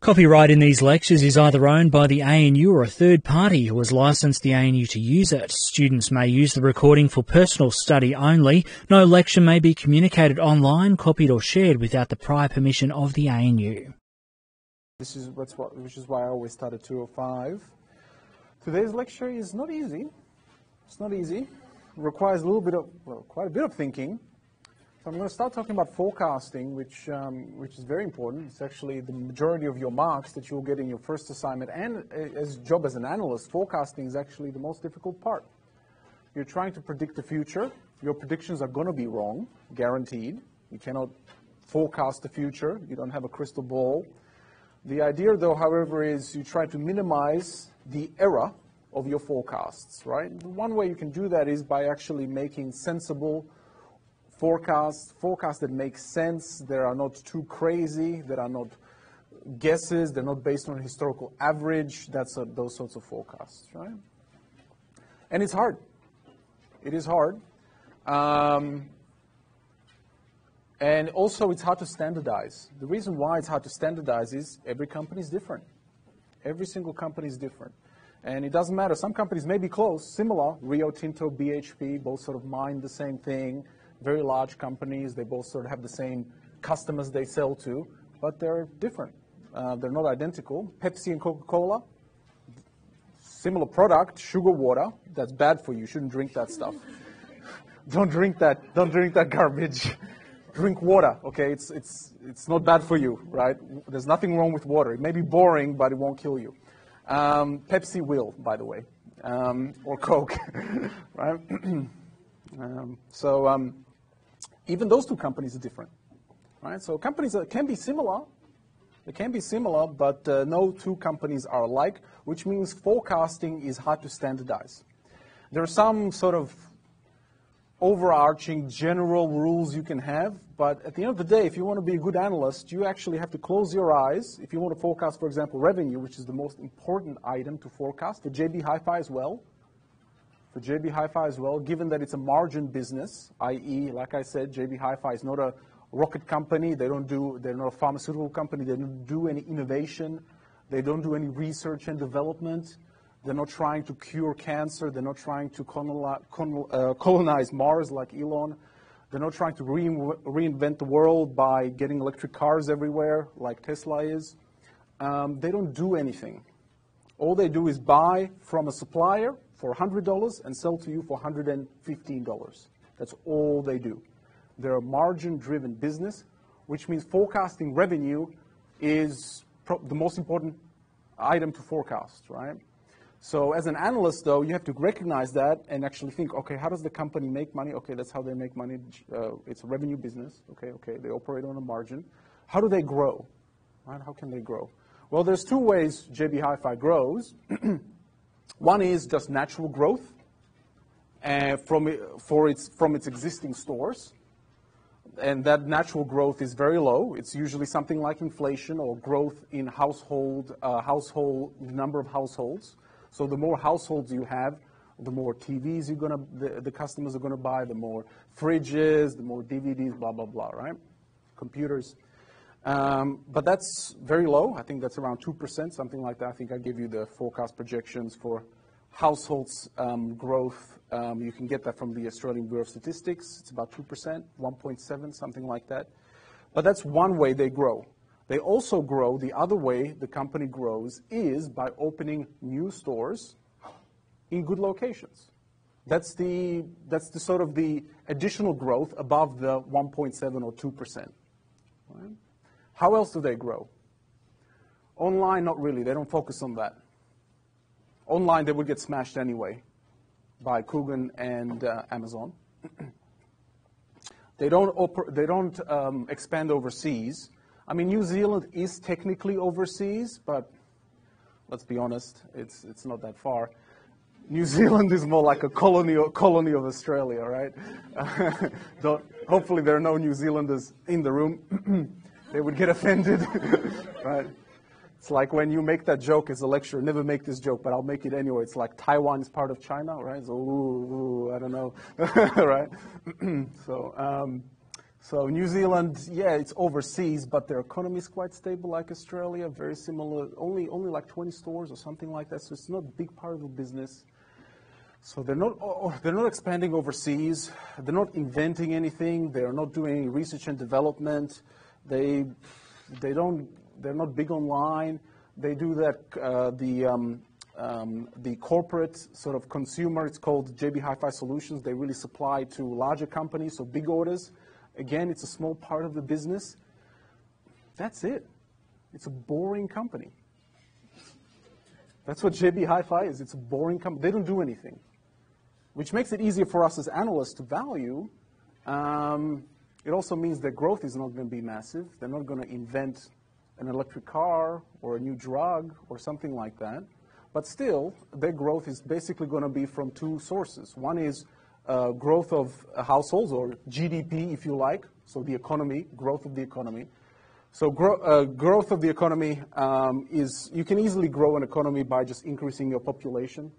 Copyright in these lectures is either owned by the ANU or a third party who has licensed the ANU to use it. Students may use the recording for personal study only. No lecture may be communicated online, copied or shared without the prior permission of the ANU. Which is why I always start at 2:05. Today's lecture is not easy. It's not easy. It requires a little bit of, quite a bit of thinking. So I'm going to start talking about forecasting, which is very important. It's actually the majority of your marks that you'll get in your first assignment. And as job as an analyst, forecasting is actually the most difficult part. You're trying to predict the future. Your predictions are going to be wrong, guaranteed. You cannot forecast the future. You don't have a crystal ball. The idea, though, however, is you try to minimize the error of your forecasts, right? One way you can do that is by actually making sensible forecasts that make sense. They are not too crazy. They are not guesses. They're not based on historical average. That's those sorts of forecasts, right? And it's hard. It is hard. And also, it's hard to standardize. The reason why it's hard to standardize is every company is different. Every single company is different. And it doesn't matter. Some companies may be close, similar. Rio Tinto, BHP, both sort of mine the same thing. Very large companies. They both sort of have the same customers they sell to, but they're different. They're not identical. Pepsi and Coca-Cola, similar product, sugar water. That's bad for you. You shouldn't drink that stuff. Don't drink that. Don't drink that garbage. Drink water, okay? It's not bad for you, right? There's nothing wrong with water. It may be boring, but it won't kill you. Pepsi will, by the way, or Coke, right? Even those two companies are different, right? So companies can be similar. They can be similar, but no two companies are alike, which means forecasting is hard to standardize. There are some sort of overarching general rules you can have, but at the end of the day, if you want to be a good analyst, you actually have to close your eyes. If you want to forecast, for example, revenue, which is the most important item to forecast, for JB Hi-Fi as well, given that it's a margin business, i.e., like I said, JB Hi-Fi is not a rocket company. They're not a pharmaceutical company. They don't do any innovation. They don't do any research and development. They're not trying to cure cancer. They're not trying to colonize Mars like Elon. They're not trying to reinvent the world by getting electric cars everywhere like Tesla is. They don't do anything. All they do is buy from a supplier for $100 and sell to you for $115. That's all they do. They're a margin-driven business, which means forecasting revenue is the most important item to forecast, right? So as an analyst, though, you have to recognize that and actually think, okay, how does the company make money? Okay, that's how they make money. It's a revenue business. Okay, they operate on a margin. How do they grow? Right? How can they grow? Well, there's two ways JB Hi-Fi grows. One is just natural growth from its existing stores. And that natural growth is very low. It's usually something like inflation or growth in number of households. So the more households you have, the more TVs the customers are going to buy, the more fridges, the more DVDs, blah, blah, blah, right? Computers. But that's very low. I think that's around 2%, something like that. I think I gave you the forecast projections for households growth. You can get that from the Australian Bureau of Statistics. It's about 2%, 1.7, something like that. But that's one way they grow. They also grow, the other way the company grows is by opening new stores in good locations. That's the sort of the additional growth above the 1.7 or 2%. Right? How else do they grow? Online, not really. They don't focus on that. Online, they would get smashed anyway by Coogan and Amazon. They don't expand overseas. I mean, New Zealand is technically overseas, but let's be honest, it's not that far. New Zealand is more like a colony of Australia, right? Hopefully there are no New Zealanders in the room. They would get offended, right? It's like when you make that joke as a lecturer, never make this joke, but I'll make it anyway. It's like Taiwan is part of China, right? So, I don't know, right? So New Zealand, yeah, it's overseas, but their economy is quite stable like Australia, very similar, only like 20 stores or something like that, so it's not a big part of the business. So they're not expanding overseas, they're not inventing anything, they're not doing any research and development, they're not big online, they do that, the corporate sort of consumer, it's called JB Hi-Fi Solutions, they really supply to larger companies, so big orders. Again, it's a small part of the business. That's it. It's a boring company. That's what JB Hi-Fi is. It's a boring company. They don't do anything, which makes it easier for us as analysts to value. It also means their growth is not going to be massive. They're not going to invent an electric car or a new drug or something like that. But still, their growth is basically going to be from two sources. One is growth of households, or GDP, if you like, so the economy, growth of the economy. So growth of the economy is, you can easily grow an economy by just increasing your population.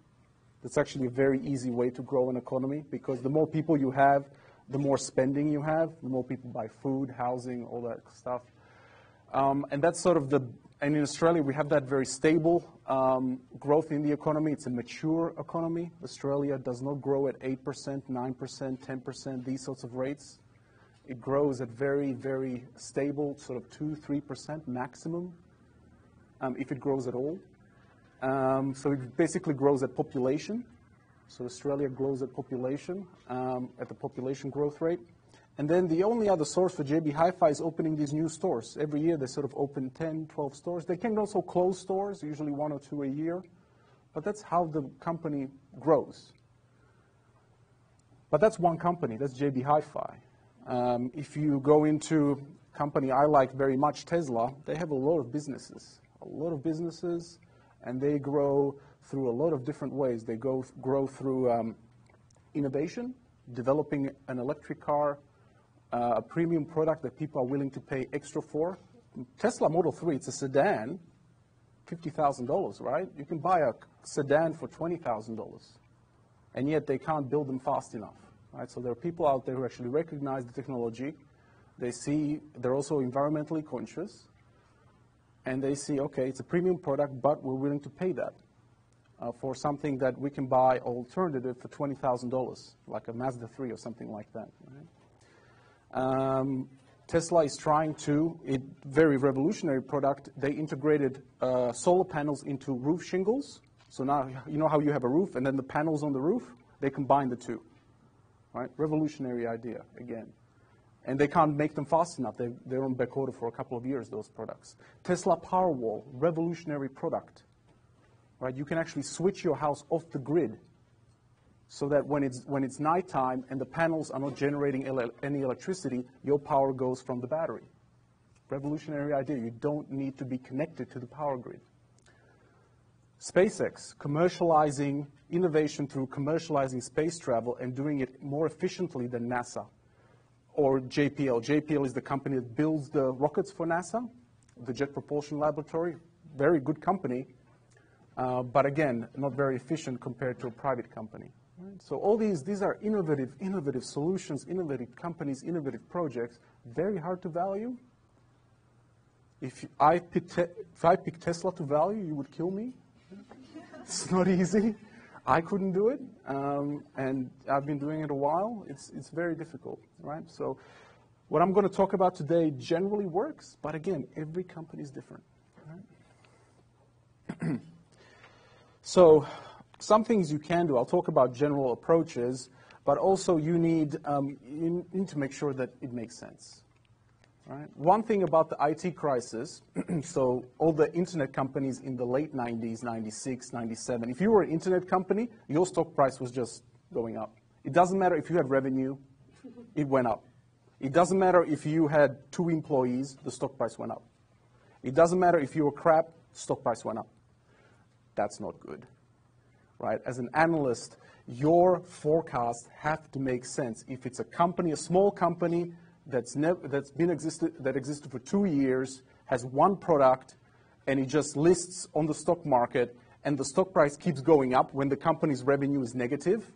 That's actually a very easy way to grow an economy, because the more people you have, the more spending you have, the more people buy food, housing, all that stuff. And that's sort of and in Australia, we have that very stable growth in the economy. It's a mature economy. Australia does not grow at 8%, 9%, 10%, these sorts of rates. It grows at very, very stable, sort of 2-3% maximum, if it grows at all. So it basically grows at population. So Australia grows at population, at the population growth rate. And then the only other source for JB Hi-Fi is opening these new stores. Every year they sort of open 10, 12 stores. They can also close stores, usually 1 or 2 a year. But that's how the company grows. But that's one company, that's JB Hi-Fi. If you go into a company I like very much, Tesla, they have a lot of businesses. And they grow through a lot of different ways. They grow through innovation, developing an electric car, a premium product that people are willing to pay extra for. Tesla Model 3, it's a sedan, $50,000, right? You can buy a sedan for $20,000, and yet they can't build them fast enough, right? So there are people out there who actually recognize the technology. They see they're also environmentally conscious, and they see, okay, it's a premium product, but we're willing to pay that for something that we can buy alternative for $20,000, like a Mazda 3 or something like that, right? Tesla is trying to, very revolutionary product, they integrated solar panels into roof shingles. So now, you know how you have a roof and then the panels on the roof? They combine the two, right? Revolutionary idea, again. And they can't make them fast enough. They're on back order for a couple of years, those products. Tesla Powerwall, revolutionary product, right? You can actually switch your house off the grid, so that when it's nighttime and the panels are not generating any electricity, your power goes from the battery. Revolutionary idea. You don't need to be connected to the power grid. SpaceX, commercializing innovation through commercializing space travel and doing it more efficiently than NASA. Or JPL. JPL is the company that builds the rockets for NASA, the Jet Propulsion Laboratory. Very good company, but again, not very efficient compared to a private company. Right? So all these are innovative solutions, innovative companies, innovative projects, very hard to value. If I pick Tesla to value, you would kill me. It's not easy. I couldn't do it, and I've been doing it a while. It's very difficult, right? So what I'm going to talk about today generally works, but again, every company is different. Right? So some things you can do. I'll talk about general approaches, but also you need to make sure that it makes sense. Right? One thing about the IT crisis, so all the internet companies in the late 90s, 96, 97, if you were an internet company, your stock price was just going up. It doesn't matter if you had revenue, it went up. It doesn't matter if you had 2 employees, the stock price went up. It doesn't matter if you were crap, stock price went up. That's not good. Right? As an analyst, your forecasts have to make sense. If it's a company, a small company that existed for 2 years, has one product, and it just lists on the stock market, and the stock price keeps going up when the company's revenue is negative,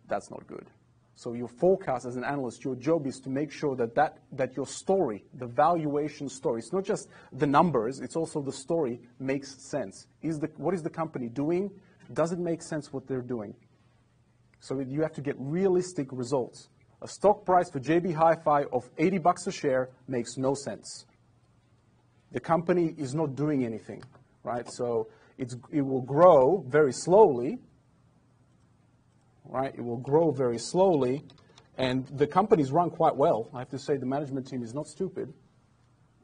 that's not good. So your forecast as an analyst, your job is to make sure that your story, the valuation story, it's not just the numbers, it's also the story makes sense. What is the company doing? Does it make sense what they're doing? So you have to get realistic results. A stock price for JB Hi-Fi of $80 a share makes no sense. The company is not doing anything, right? So it will grow very slowly, right? It will grow very slowly, and the company's run quite well. I have to say the management team is not stupid.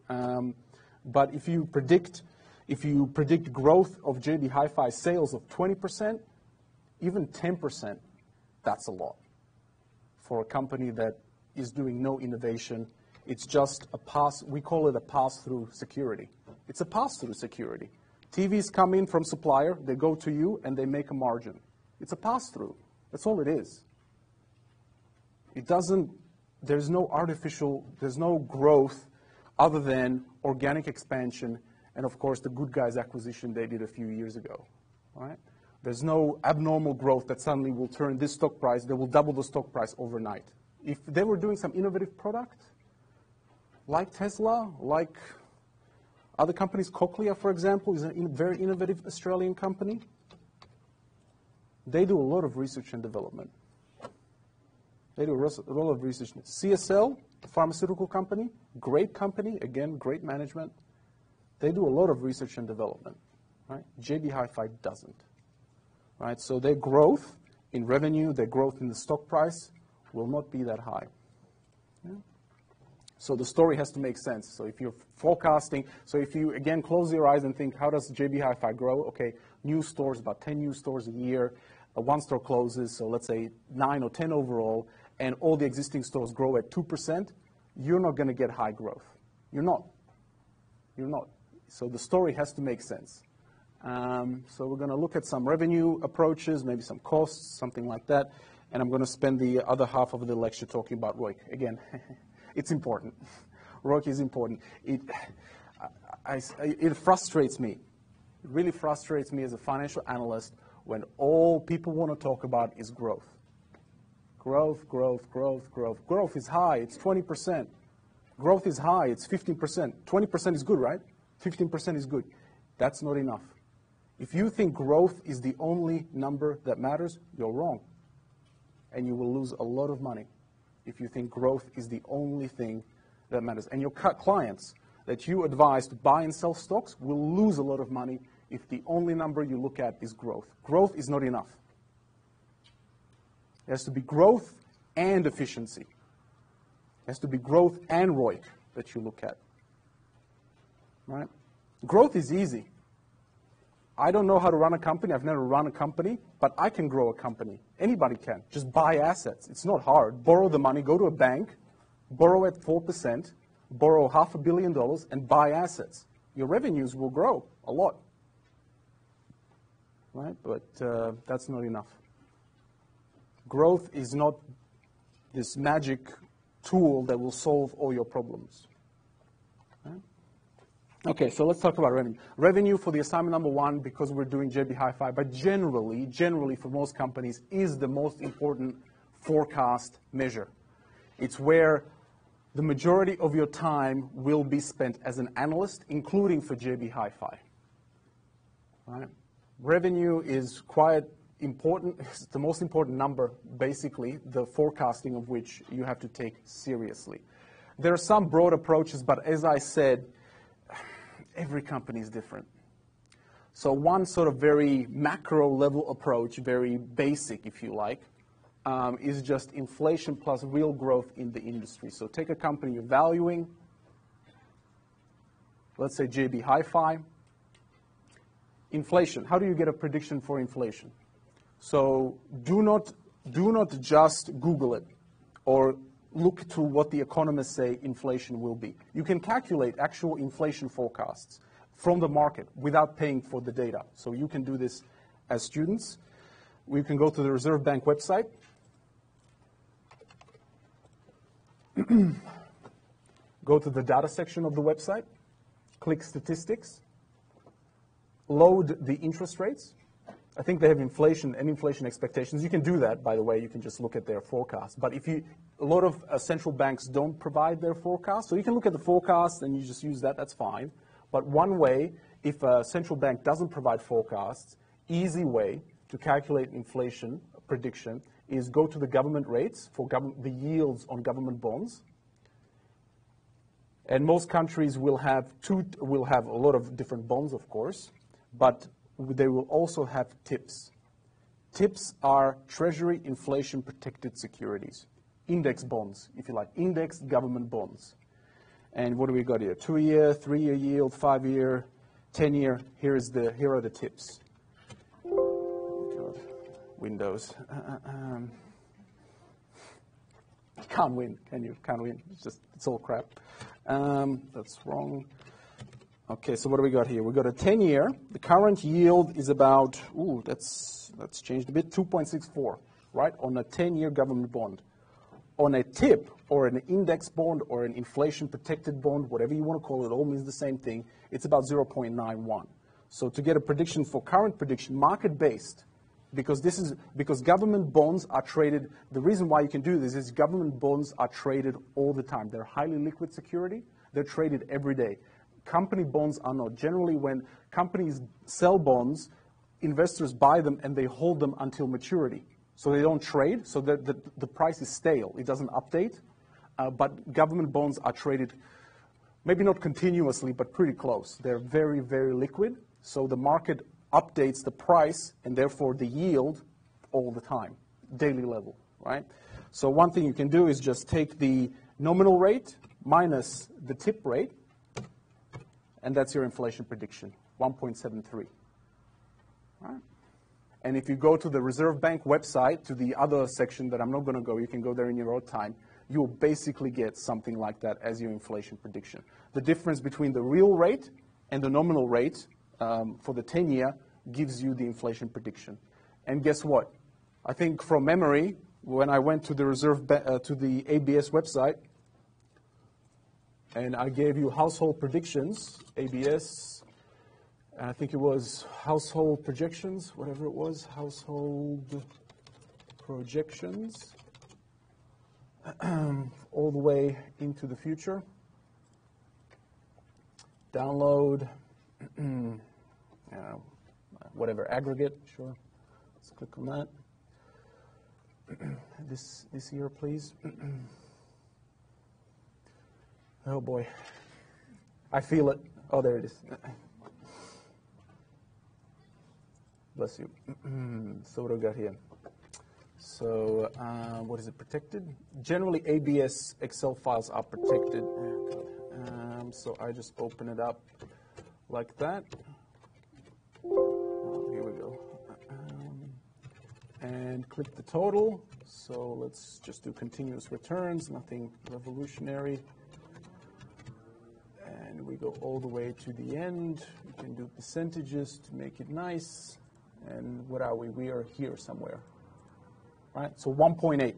But if you predict growth of JB Hi-Fi sales of 20%, even 10%, that's a lot for a company that is doing no innovation. It's just we call it a pass-through security. It's a pass-through security. TVs come in from supplier, they go to you, and they make a margin. It's a pass-through. That's all it is. There's no growth other than organic expansion and, of course, the Good Guys acquisition they did a few years ago, right? There's no abnormal growth that suddenly will turn this stock price, they will double the stock price overnight. If they were doing some innovative product, like Tesla, like other companies, Cochlear, for example, is a very innovative Australian company. They do a lot of research and development. They do a lot of research. CSL, a pharmaceutical company, again, great management. They do a lot of research and development, right? JB Hi-Fi doesn't, right? So their growth in revenue, their growth in the stock price will not be that high. Yeah? So the story has to make sense. So if you're forecasting, so if you, again, close your eyes and think, how does JB Hi-Fi grow? Okay, new stores, about 10 new stores a year. One store closes, so let's say 9 or 10 overall, and all the existing stores grow at 2%, you're not going to get high growth. You're not. You're not. So the story has to make sense. So we're going to look at some revenue approaches, maybe some costs, something like that, and I'm going to spend the other half of the lecture talking about ROIC. Again, it's important. ROIC is important. It frustrates me. It really frustrates me as a financial analyst when all people want to talk about is growth. Growth, growth, growth, growth. Growth is high, it's 20%. Growth is high, it's 15%. 20% is good, right? 15% is good. That's not enough. If you think growth is the only number that matters, you're wrong. And you will lose a lot of money if you think growth is the only thing that matters. And your clients that you advise to buy and sell stocks will lose a lot of money if the only number you look at is growth. Growth is not enough. It has to be growth and efficiency. It has to be growth and ROIC that you look at. Right? Growth is easy. I don't know how to run a company. I've never run a company, but I can grow a company. Anybody can. Just buy assets. It's not hard. Borrow the money, go to a bank, borrow at 4%, borrow $500 million, and buy assets. Your revenues will grow a lot. Right? But that's not enough. Growth is not this magic tool that will solve all your problems. Right? Okay, so let's talk about revenue. Revenue for the assignment number 1, because we're doing JB Hi-Fi, but generally for most companies, is the most important forecast measure. It's where the majority of your time will be spent as an analyst, including for JB Hi-Fi. Right? Revenue is quite important. It's the most important number, basically, the forecasting of which you have to take seriously. There are some broad approaches, but as I said, every company is different. So one sort of very macro level approach, very basic, if you like, is just inflation plus real growth in the industry. So take a company you're valuing, let's say JB Hi-Fi. Inflation. How do you get a prediction for inflation? So do not just Google it or look to what the economists say inflation will be. You can calculate actual inflation forecasts from the market without paying for the data. So you can do this as students. We can go to the Reserve Bank website. Go to the data section of the website, click statistics, load the interest rates. I think they have inflation and inflation expectations. You can do that, by the way. You can just look at their forecast. But a lot of central banks don't provide their forecast. So you can look at the forecast and you just use that. That's fine. But one way, if a central bank doesn't provide forecasts, easy way to calculate inflation prediction is go to the government rates for the yields on government bonds. And most countries will have a lot of different bonds, of course, but they will also have TIPS. TIPS are Treasury Inflation Protected Securities, index bonds, if you like, indexed government bonds. And what do we got here? 2-year, 3-year yield, 5-year, 10-year. Here are the TIPS. God, Windows. You can't win, can you? Can't win. It's all crap. That's wrong. Okay, so what do we got here? We got a 10-year. The current yield is about, that's changed a bit, 2.64, right, on a 10-year government bond. On a TIP, or an index bond, or an inflation-protected bond, whatever you want to call it, all means the same thing, it's about 0.91. So to get a prediction for current prediction, market-based, because government bonds are traded, the reason why you can do this is government bonds are traded all the time. They're highly liquid security. They're traded every day. Company bonds are not. Generally, when companies sell bonds, investors buy them and they hold them until maturity. So they don't trade, so the price is stale. It doesn't update. But government bonds are traded, maybe not continuously, but pretty close. They're very, very liquid. So the market updates the price and therefore the yield all the time, daily level, right? So one thing you can do is just take the nominal rate minus the tip rate, and that's your inflation prediction, 1.73. Right? And if you go to the Reserve Bank website, to the other section that I'm not going to go, you can go there in your own time, you'll basically get something like that as your inflation prediction. The difference between the real rate and the nominal rate for the 10-year gives you the inflation prediction. And guess what? I think from memory, when I went to the to the ABS website, and I gave you household predictions, ABS, and I think it was household projections, whatever it was, household projections, all the way into the future. Download, whatever, aggregate, sure. Let's click on that. This year, please. Oh boy, I feel it. Oh, there it is. Bless you. So what do we got here? So what is it, protected? Generally, ABS Excel files are protected. So I just open it up like that. Here we go. And click the total. So let's just do continuous returns, nothing revolutionary. And we go all the way to the end. We can do percentages to make it nice. And what are we? We are here somewhere. Right? So 1.8.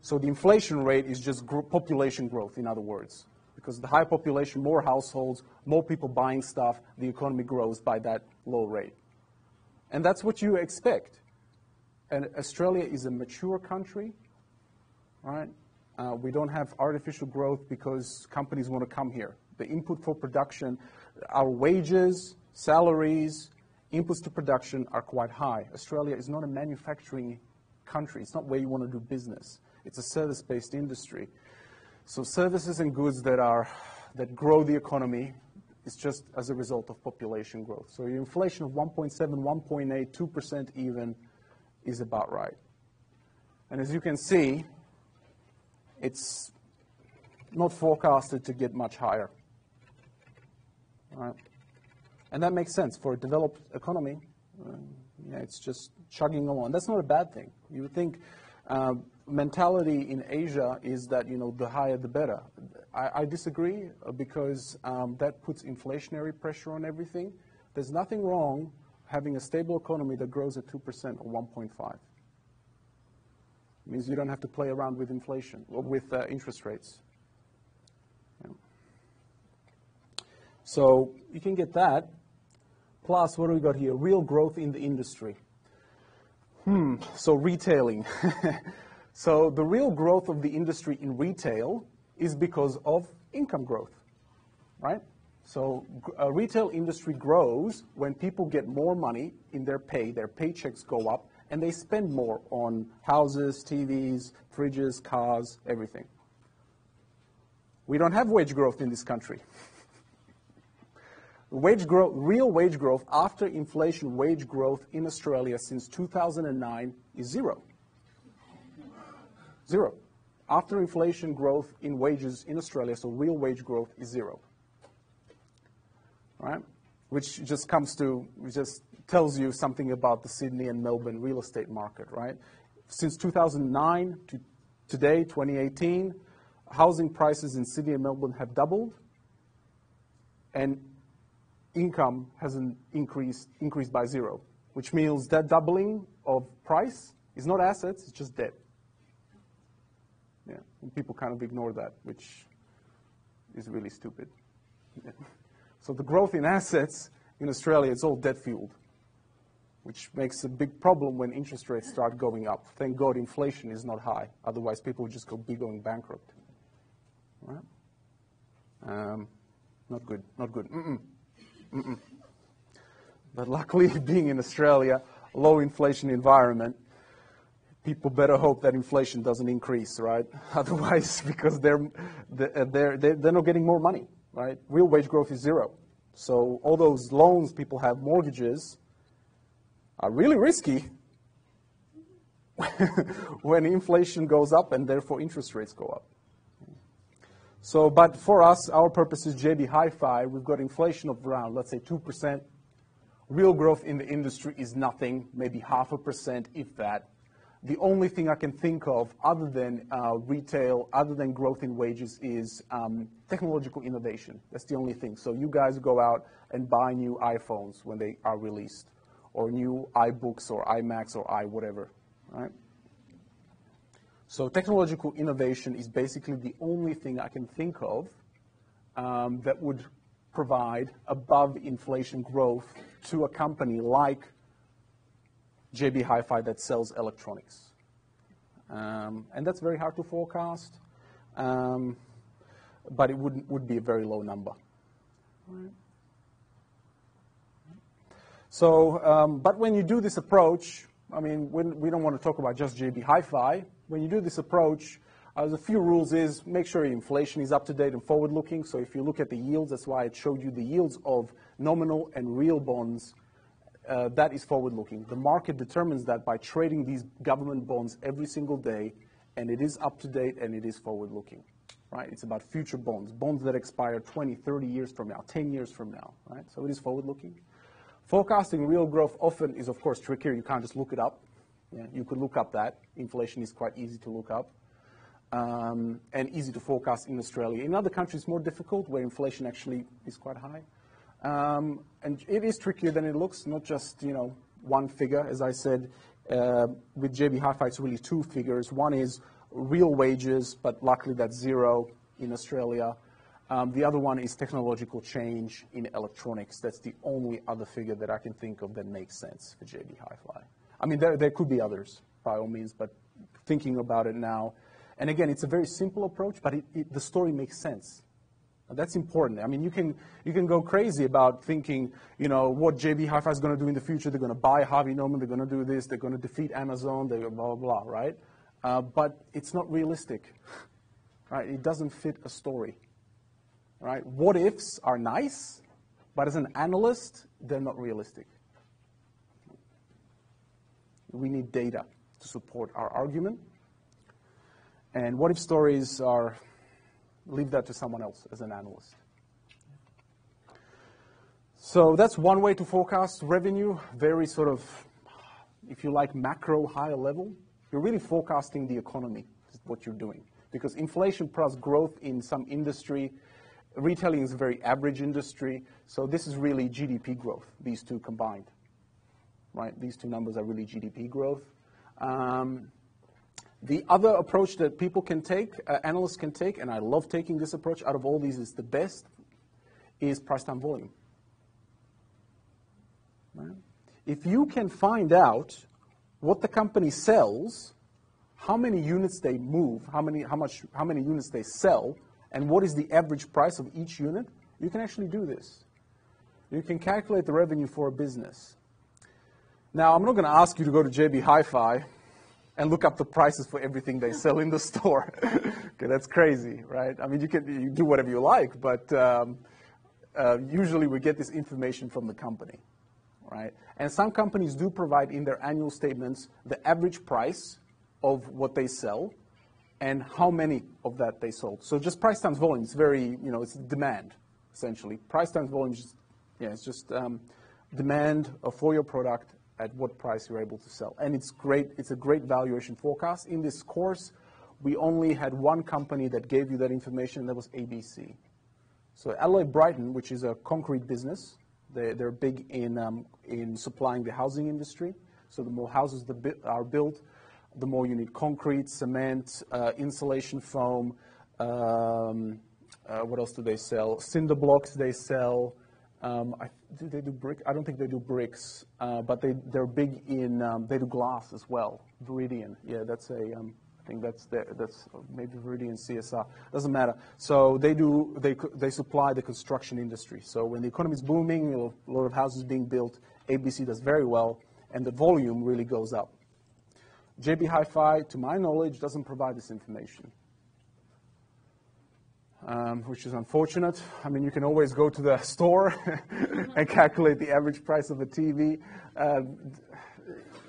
So the inflation rate is just population growth, in other words. Because the higher population, more households, more people buying stuff, the economy grows by that low rate. And that's what you expect. And Australia is a mature country, right? We don't have artificial growth because companies want to come here. The input for production, our wages, salaries, inputs to production are quite high. Australia is not a manufacturing country. It's not where you want to do business. It's a service-based industry. So services and goods that grow the economy is just as a result of population growth. So your inflation of 1.7, 1.8, 2% even is about right. And as you can see, it's not forecasted to get much higher. Right? And that makes sense. For a developed economy, it's just chugging along. That's not a bad thing. You would think mentality in Asia is that, the higher the better. I disagree because that puts inflationary pressure on everything. There's nothing wrong having a stable economy that grows at 2% or 1.5. It means you don't have to play around with inflation or with interest rates. Yeah. So you can get that. Plus, what do we got here? Real growth in the industry. So retailing. So the real growth of the industry in retail is because of income growth, right? So retail industry grows when people get more money in their pay, their paychecks go up, and they spend more on houses, TVs, fridges, cars, everything. We don't have wage growth in this country. Wage growth, real wage growth after inflation, wage growth in Australia since 2009 is zero. Zero. After inflation growth in wages in Australia, so real wage growth is zero. Right? Which just tells you something about the Sydney and Melbourne real estate market, right? Since 2009 to today, 2018, housing prices in Sydney and Melbourne have doubled, and income hasn't increased by zero, which means that doubling of price is not assets, it's just debt. Yeah, and people kind of ignore that, which is really stupid. Yeah. So the growth in assets in Australia is all debt-fueled, which makes a big problem when interest rates start going up. Thank God inflation is not high, otherwise people would just be going bankrupt. Right? Not good, not good. But luckily, being in Australia, low inflation environment, people better hope that inflation doesn't increase, right? Otherwise, because they're not getting more money, right? Real wage growth is zero. So all those loans people have, mortgages, are really risky when inflation goes up and therefore interest rates go up. So, but for us, our purpose is JB Hi-Fi. We've got inflation of around, let's say, 2%. Real growth in the industry is nothing, maybe 0.5%, if that. The only thing I can think of other than retail, other than growth in wages, is technological innovation. That's the only thing. So you guys go out and buy new iPhones when they are released, or new iBooks or iMacs or whatever, right? So technological innovation is basically the only thing I can think of that would provide above inflation growth to a company like JB Hi-Fi that sells electronics. And that's very hard to forecast, but it would be a very low number. Right. So, but when you do this approach, I mean, we don't want to talk about just JB Hi-Fi. When you do this approach, there's a few rules is make sure your inflation is up to date and forward-looking. So if you look at the yields, that's why I showed you the yields of nominal and real bonds. That is forward-looking. The market determines that by trading these government bonds every single day, and it is up to date and it is forward-looking, right? It's about future bonds, bonds that expire 20, 30 years from now, 10 years from now, right? So it is forward-looking. Forecasting real growth often is, of course, trickier. You can't just look it up. Yeah, you could look up that. Inflation is quite easy to look up and easy to forecast in Australia. In other countries, it's more difficult, where inflation actually is quite high. And it is trickier than it looks, not just, one figure. As I said, with JB Hi-Fi, it's really two figures. One is real wages, but luckily that's zero in Australia. The other one is technological change in electronics. That's the only other figure that I can think of that makes sense for JB Hi-Fi. I mean, there could be others, by all means, but thinking about it now, and again, it's a very simple approach, but the story makes sense. That's important. I mean, you can go crazy about thinking, what JB Hi-Fi is going to do in the future. They're going to buy Harvey Norman. They're going to do this. They're going to defeat Amazon. They're blah, blah, blah, right? But it's not realistic, right? It doesn't fit a story, right? What ifs are nice, but as an analyst, they're not realistic. We need data to support our argument. And what if stories are, leave that to someone else as an analyst. So that's one way to forecast revenue, very sort of, if you like, macro, higher level. You're really forecasting the economy, is what you're doing. Because inflation plus growth in some industry, retailing is a very average industry, so this is really GDP growth, these two combined. Right? These two numbers are really GDP growth. The other approach that people can take, analysts can take, and I love taking this approach, out of all these is the best, is price time volume. Right? If you can find out what the company sells, how many units they move, how many units they sell, and what is the average price of each unit, you can actually do this. You can calculate the revenue for a business. Now, I'm not going to ask you to go to JB Hi-Fi and look up the prices for everything they sell in the store. Okay, that's crazy, right? I mean, you do whatever you like, but usually we get this information from the company, right? And some companies do provide in their annual statements the average price of what they sell and how many of that they sold. So just price times volume, it's very, it's demand, essentially. Price times volume, it's just demand for your product at what price you're able to sell. And it's great. It's a great valuation forecast. In this course, we only had one company that gave you that information, and that was ABC. So Alloy Brighton, which is a concrete business, they're big in supplying the housing industry. So the more houses are built, the more you need concrete, cement, insulation foam. What else do they sell? Cinder blocks they sell. Do they do brick? I don't think they do bricks, but they're big in, they do glass as well. Viridian, yeah, that's I think that's maybe Viridian CSR. Doesn't matter. So they supply the construction industry. So when the economy is booming, a lot of houses being built, ABC does very well, and the volume really goes up. JB Hi-Fi, to my knowledge, doesn't provide this information. Which is unfortunate. I mean, you can always go to the store and calculate the average price of a TV.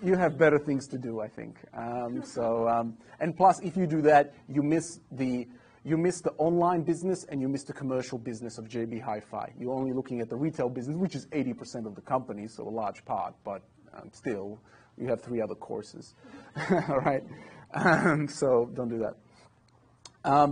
You have better things to do, I think. And plus, if you do that, you miss the online business and you miss the commercial business of JB Hi-Fi. You're only looking at the retail business, which is 80% of the company, so a large part, but still, you have 3 other courses, all right? So don't do that.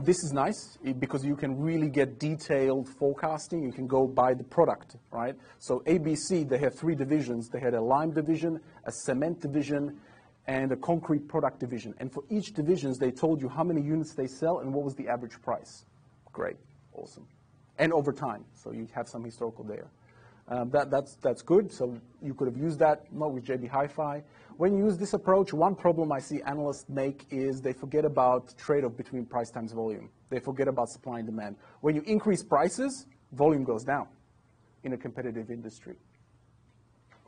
This is nice because you can really get detailed forecasting. You can go by the product, right? So ABC, they have 3 divisions. They had a lime division, a cement division, and a concrete product division. And for each division, they told you how many units they sell and what was the average price. Great, awesome. And over time, so you have some historical data. That's good. So you could have used that, not with JB Hi-Fi. When you use this approach, one problem I see analysts make is they forget about trade-off between price times volume. They forget about supply and demand. When you increase prices, volume goes down in a competitive industry,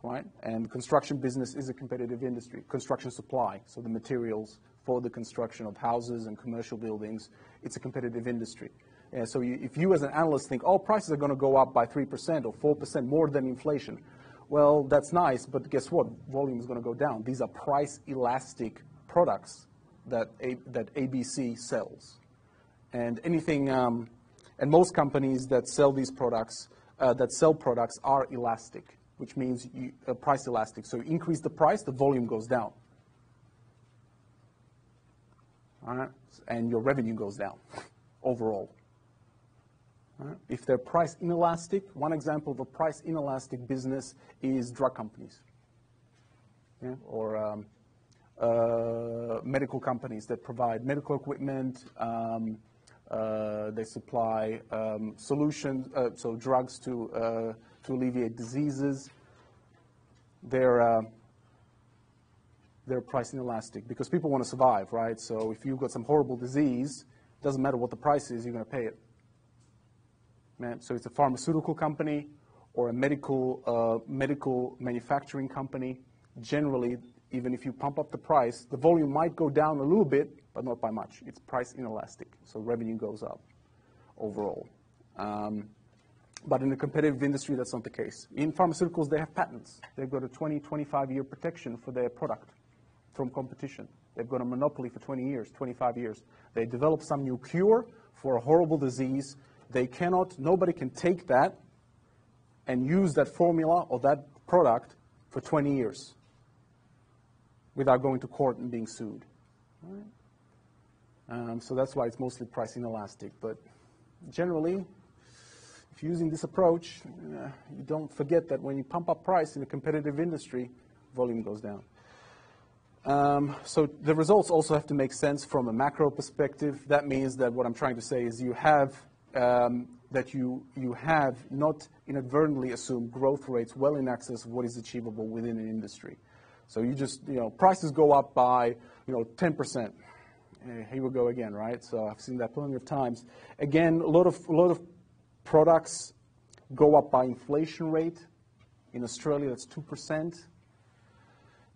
right? And construction business is a competitive industry. Construction supply, so the materials for the construction of houses and commercial buildings, it's a competitive industry. Yeah, so if you as an analyst think, oh, prices are going to go up by 3% or 4% more than inflation, well, that's nice, but guess what? Volume is going to go down. These are price elastic products that ABC sells. And anything, and most companies that sell these products, are elastic, which means price elastic. So you increase the price, the volume goes down. All right? And your revenue goes down overall. If they're price inelastic, one example of a price inelastic business is drug companies, yeah? Or medical companies that provide medical equipment. They supply solutions, so drugs to alleviate diseases. They're price inelastic because people want to survive, right? So if you've got some horrible disease, it doesn't matter what the price is, you're going to pay it. So it's a pharmaceutical company or a medical manufacturing company. Generally, even if you pump up the price, the volume might go down a little bit, but not by much. It's price inelastic, so revenue goes up overall. But in the competitive industry, that's not the case. In pharmaceuticals, they have patents. They've got a 20, 25-year protection for their product from competition. They've got a monopoly for 20 years, 25 years. They develop some new cure for a horrible disease. Nobody can take that and use that formula or that product for 20 years without going to court and being sued. Right? So that's why it's mostly price inelastic. But generally, if you're using this approach, you don't forget that when you pump up price in a competitive industry, volume goes down. So the results also have to make sense from a macro perspective. That means that what I'm trying to say is you have not inadvertently assumed growth rates well in excess of what is achievable within an industry. So you just, prices go up by, 10%. Here we go again, right? So I've seen that plenty of times. Again, a lot of products go up by inflation rate. In Australia, that's 2%.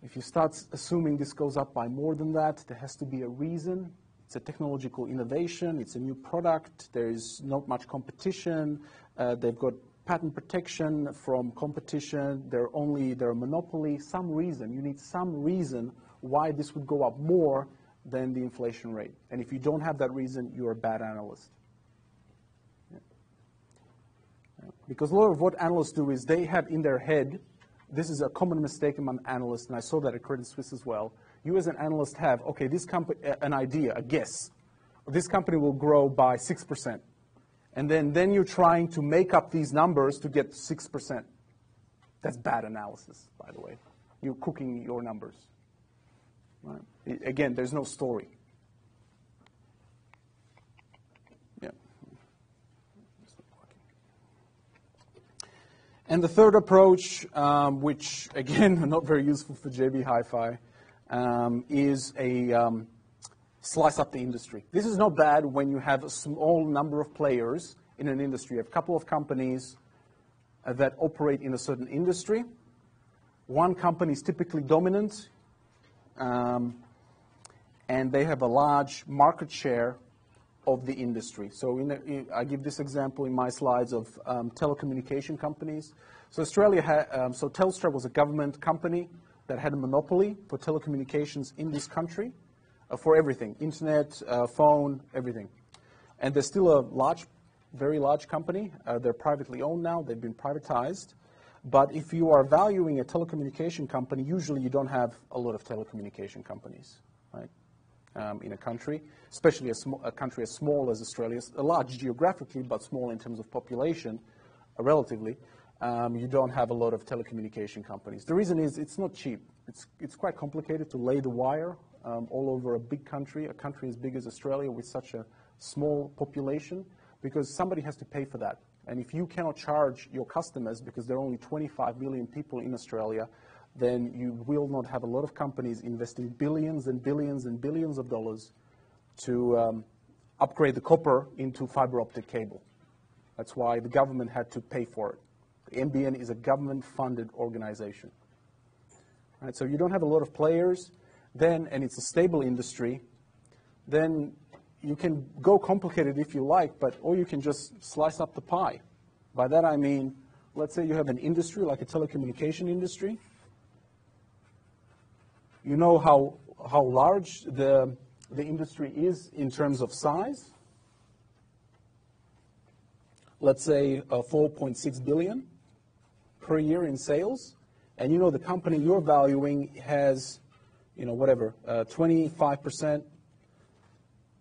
If you start assuming this goes up by more than that, there has to be a reason. It's a technological innovation. It's a new product. There is not much competition. They've got patent protection from competition. They're a monopoly. Some reason. You need some reason why this would go up more than the inflation rate. And if you don't have that reason, you're a bad analyst. Yeah. Yeah. Because a lot of what analysts do is they have in their head, this is a common mistake among analysts, and I saw that at Credit Suisse as well. You as an analyst have, okay, this company, an idea, a guess. This company will grow by 6%. And then you're trying to make up these numbers to get 6%. That's bad analysis, by the way. You're cooking your numbers. Right? Again, there's no story. Yeah. And the third approach, which again, not very useful for JB Hi-Fi, is a slice up the industry. This is not bad when you have a small number of players in an industry. You have a couple of companies that operate in a certain industry. One company is typically dominant, and they have a large market share of the industry. So I give this example in my slides of telecommunication companies. So so Telstra was a government company that had a monopoly for telecommunications in this country for everything, internet, phone, everything. And they're still a very large company. They're privately owned now. They've been privatized. But if you are valuing a telecommunication company, usually you don't have a lot of telecommunication companies, right, in a country, especially a country as small as Australia, large geographically, but small in terms of population, relatively. You don't have a lot of telecommunication companies. The reason is it's not cheap. It's quite complicated to lay the wire all over a big country, a country as big as Australia with such a small population, because somebody has to pay for that. And if you cannot charge your customers, because there are only 25 million people in Australia, then you will not have a lot of companies investing billions and billions and billions of dollars to upgrade the copper into fiber optic cable. That's why the government had to pay for it. The NBN is a government-funded organization. Right, so you don't have a lot of players, and it's a stable industry, then you can go complicated if you like, or you can just slice up the pie. By that I mean, let's say you have an industry like a telecommunication industry. You know how large the industry is in terms of size. Let's say 4.6 billion per year in sales. And you know the company you're valuing has, 25%.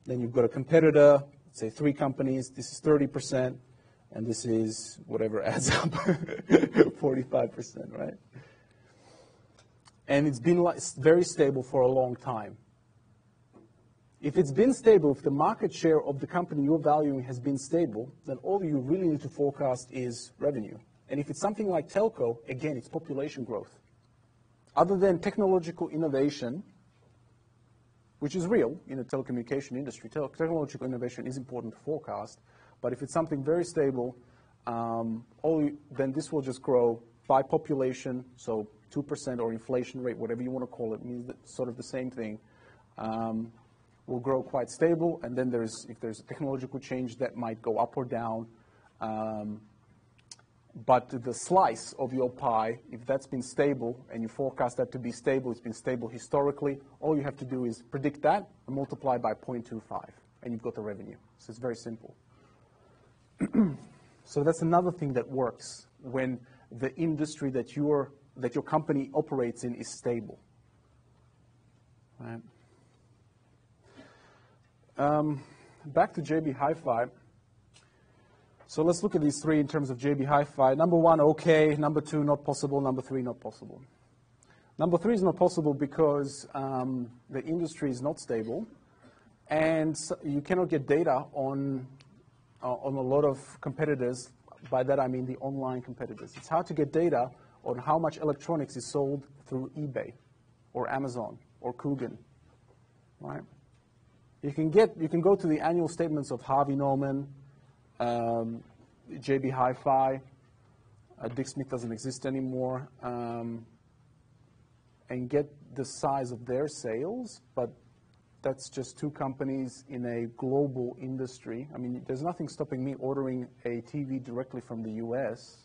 Then you've got a competitor, let's say 3 companies, this is 30%, and this is whatever adds up, 45%, right? And it's been very stable for a long time. If it's been stable, if the market share of the company you're valuing has been stable, then all you really need to forecast is revenue. And if it's something like telco, again, it's population growth. Other than technological innovation, which is real in the telecommunication industry. Technological innovation is important to forecast, but if it's something very stable, then this will just grow by population, so 2% or inflation rate, whatever you want to call it, means that sort of the same thing, will grow quite stable, and then if there's a technological change, that might go up or down. But the slice of your pie, if that's been stable and you forecast that to be stable, it's been stable historically, all you have to do is predict that and multiply by 0.25, and you've got the revenue. So it's very simple. So that's another thing that works when the industry that your company operates in is stable. Right? Back to JB Hi-Fi. So let's look at these 3 in terms of JB Hi-Fi. Number 1, okay. Number 2, not possible. Number 3, not possible. Number 3 is not possible because the industry is not stable, and you cannot get data on a lot of competitors. By that I mean the online competitors. It's hard to get data on how much electronics is sold through eBay. or Amazon or Coogan, right? You can go to the annual statements of Harvey Norman, JB Hi-Fi, Dick Smith doesn't exist anymore, and get the size of their sales, but that's just two companies in a global industry. I mean, there's nothing stopping me ordering a TV directly from the US.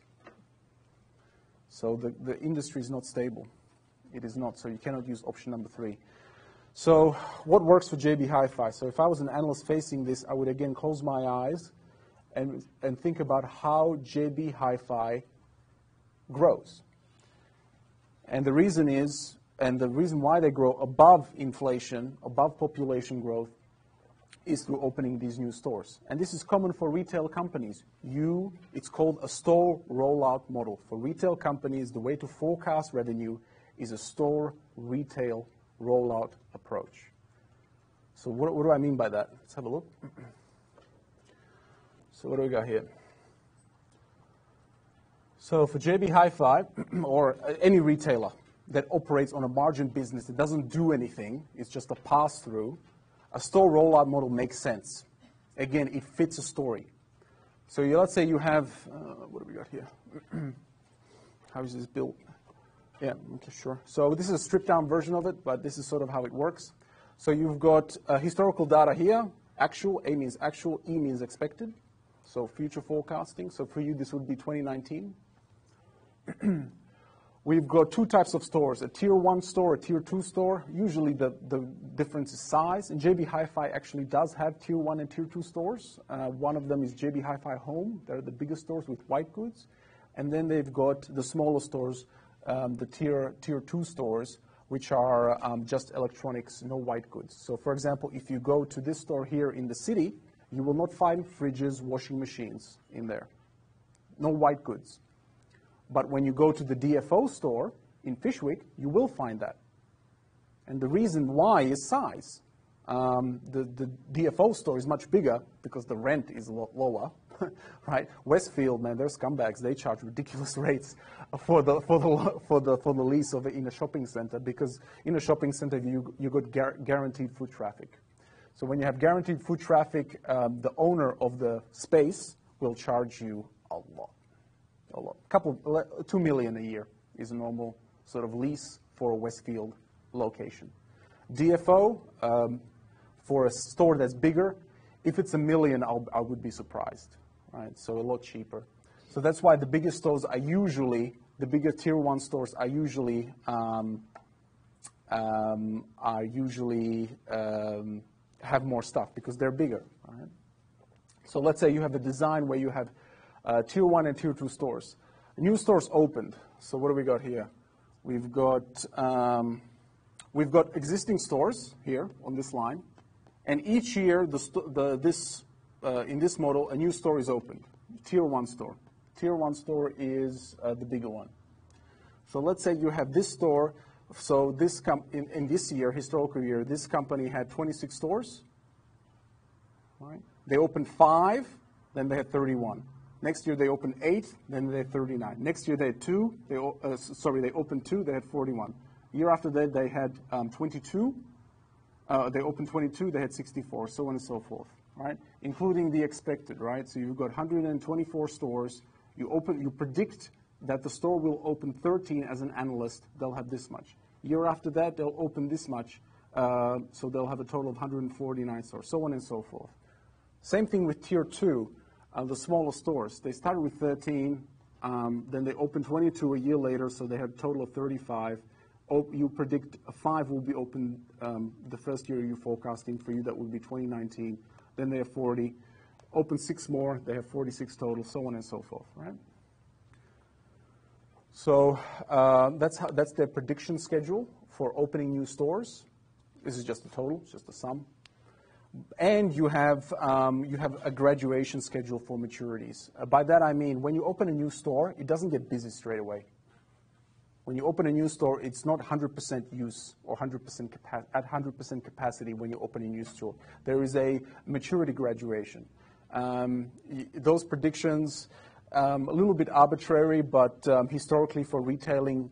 So the industry is not stable. It is not, so you cannot use option number 3. So what works for JB Hi-Fi? So if I was an analyst facing this, I would again close my eyes and think about how JB Hi-Fi grows. And the reason is, and the reason why they grow above inflation, above population growth, is through opening these new stores. And this is common for retail companies. It's called a store rollout model. For retail companies, the way to forecast revenue is a store retail rollout approach. So what do I mean by that? Let's have a look. So what do we got here? So for JB Hi-Fi, or any retailer that operates on a margin business that doesn't do anything, it's just a pass-through, a store rollout model makes sense. Again, it fits a story. So let's say you have, what do we got here? How is this built? Yeah, okay, sure. So this is a stripped-down version of it, but this is sort of how it works. So you've got historical data here. Actual, A means actual, E means expected. So future forecasting. So for you, this would be 2019. We've got two types of stores, a tier 1 store, a tier 2 store. Usually the difference is size. And JB Hi-Fi actually does have tier 1 and tier 2 stores. One of them is JB Hi-Fi Home. They're the biggest stores with white goods. And then they've got the smaller stores, the tier 2 stores, which are just electronics, no white goods. So for example, if you go to this store here in the city, you will not find fridges, washing machines in there. No white goods. But when you go to the DFO store in Fishwick, you will find that. And the reason why is size. The DFO store is much bigger because the rent is a lot lower, right? Westfield, man, they're scumbags. They charge ridiculous rates for the lease in a shopping center, because in a shopping center you got guaranteed foot traffic. So when you have guaranteed foot traffic, the owner of the space will charge you a lot. A lot. $2 million a year is a normal sort of lease for a Westfield location. DFO, for a store that's bigger, if it's $1 million, I would be surprised, right? So a lot cheaper. So that's why the bigger stores are usually, the bigger tier 1 stores are usually have more stuff because they're bigger, right? So let's say you have a design where you have tier 1 and tier 2 stores. New stores opened. So what do we got here? We've got existing stores here on this line, and each year in this model a new store is opened. Tier 1 store. Tier 1 store is the bigger one. So let's say you have this store. So this in this year, historical year, this company had 26 stores. Right? They opened 5, then they had 31. Next year they opened 8, then they had 39. Next year they had 2. They opened 2, they had 41. Year after that they had 22. They opened 22, they had 64, so on and so forth, right? Including the expected, right? So you've got 124 stores. You predict that the store will open 13 as an analyst. They'll have this much. Year after that they'll open this much. So they'll have a total of 149 stores, so on and so forth. Same thing with tier 2. The smaller stores. They started with 13, then they opened 22 a year later, so they had a total of 35. You predict 5 will be open the first year you're forecasting. For you, that will be 2019. Then they have 40. Open 6 more, they have 46 total, so on and so forth, right? So that's their prediction schedule for opening new stores. This is just the total, just the sum. And you have a graduation schedule for maturities. By that I mean, when you open a new store, it doesn't get busy straight away. When you open a new store, it's not 100% use or 100% at 100% capacity when you open a new store. There is a maturity graduation. Those predictions, a little bit arbitrary, but historically for retailing,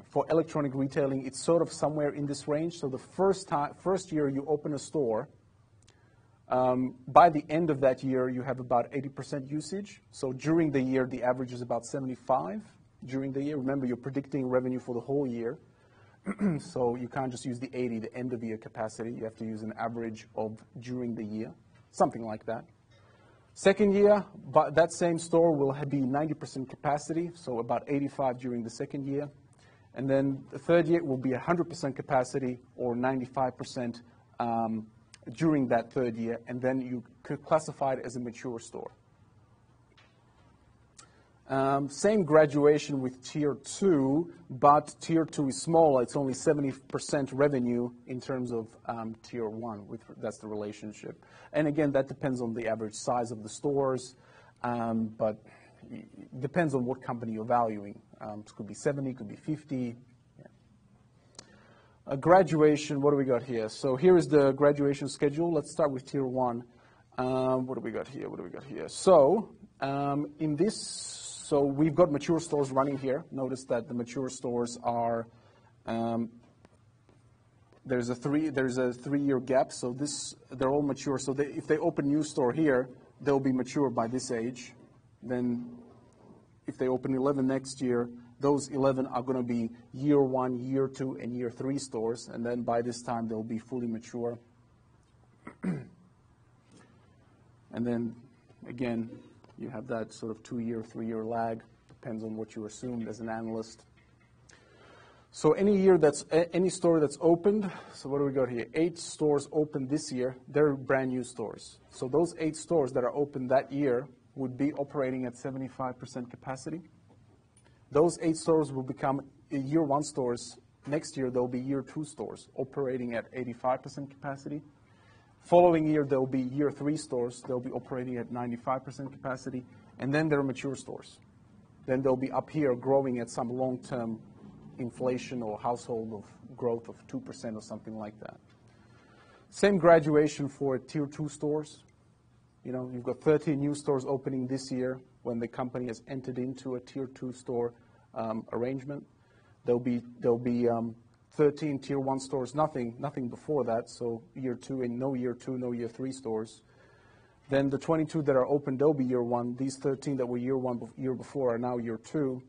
for electronic retailing, it's sort of somewhere in this range. So the first year you open a store, by the end of that year, you have about 80% usage. So during the year, the average is about 75 during the year. Remember, you're predicting revenue for the whole year. So you can't just use the 80, the end of year capacity. You have to use an average of during the year, something like that. Second year, but that same store will be 90% capacity, so about 85 during the second year. And then the third year will be 100% capacity or 95% during that third year, and then you could classify it as a mature store. Same graduation with Tier 2, but Tier 2 is smaller. It's only 70% revenue in terms of Tier 1. That's the relationship. And again, that depends on the average size of the stores, but it depends on what company you're valuing. It could be 70, it could be 50. Yeah. A graduation, what do we got here? So here is the graduation schedule. Let's start with Tier 1. What do we got here? So so we've got mature stores running here. Notice that the mature stores are, there's a 3-year gap. So they're all mature. So if they open new store here, they'll be mature by this age. Then if they open 11 next year, those 11 are going to be year 1, year 2, and year 3 stores. And then by this time, they'll be fully mature. And then again, you have that sort of 2-year, 3-year lag. Depends on what you assumed as an analyst. So any store that's opened, so what do we got here? 8 stores opened this year. They're brand new stores. So those 8 stores that are open that year would be operating at 75% capacity. Those 8 stores will become year 1 stores. Next year, they'll be year 2 stores operating at 85% capacity. Following year, there'll be year 3 stores. They'll be operating at 95% capacity. And then there are mature stores. Then they'll be up here growing at some long-term inflation or household of growth of 2% or something like that. Same graduation for Tier 2 stores. You know, you've got 13 new stores opening this year when the company has entered into a Tier 2 store arrangement. There'll be 13 Tier 1 stores, nothing before that, so year 2 and no year 2, no year 3 stores. Then the 22 that are open, they'll be year 1. These 13 that were year 1 year before are now year 2,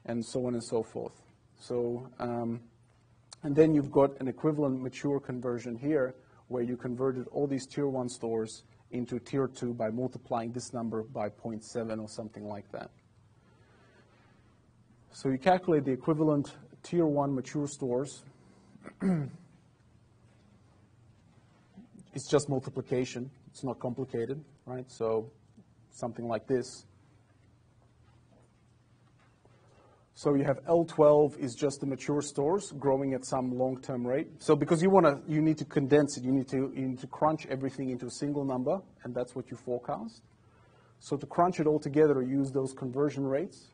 and so on and so forth. So, and then you've got an equivalent mature conversion here, where you converted all these Tier 1 stores into Tier 2 by multiplying this number by 0.7 or something like that. So you calculate the equivalent Tier 1 mature stores. It's just multiplication. It's not complicated, right? So something like this. So you have L12 is just the mature stores growing at some long-term rate. So because you need to condense it, you need to crunch everything into a single number, and that's what you forecast. So to crunch it all together, use those conversion rates.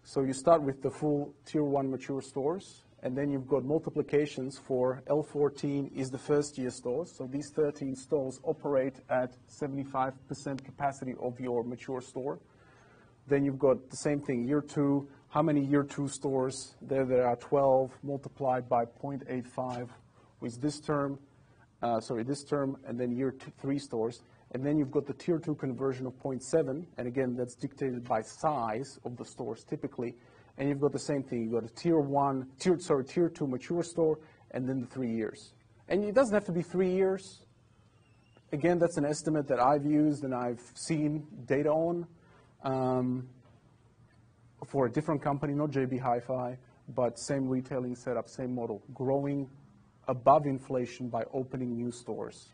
So you start with the full Tier 1 mature stores, and then you've got multiplications for L14 is the first year stores. So these 13 stores operate at 75% capacity of your mature store. Then you've got the same thing, year 2. How many year 2 stores? There are 12 multiplied by 0.85 with this term, and then year 3 stores. And then you've got the Tier 2 conversion of 0.7, and again, that's dictated by size of the stores typically. And you've got the same thing. You've got a Tier 2 mature store, and then the 3 years. And it doesn't have to be 3 years. Again, that's an estimate that I've used and I've seen data on for a different company, not JB Hi-Fi, but same retailing setup, same model, growing above inflation by opening new stores.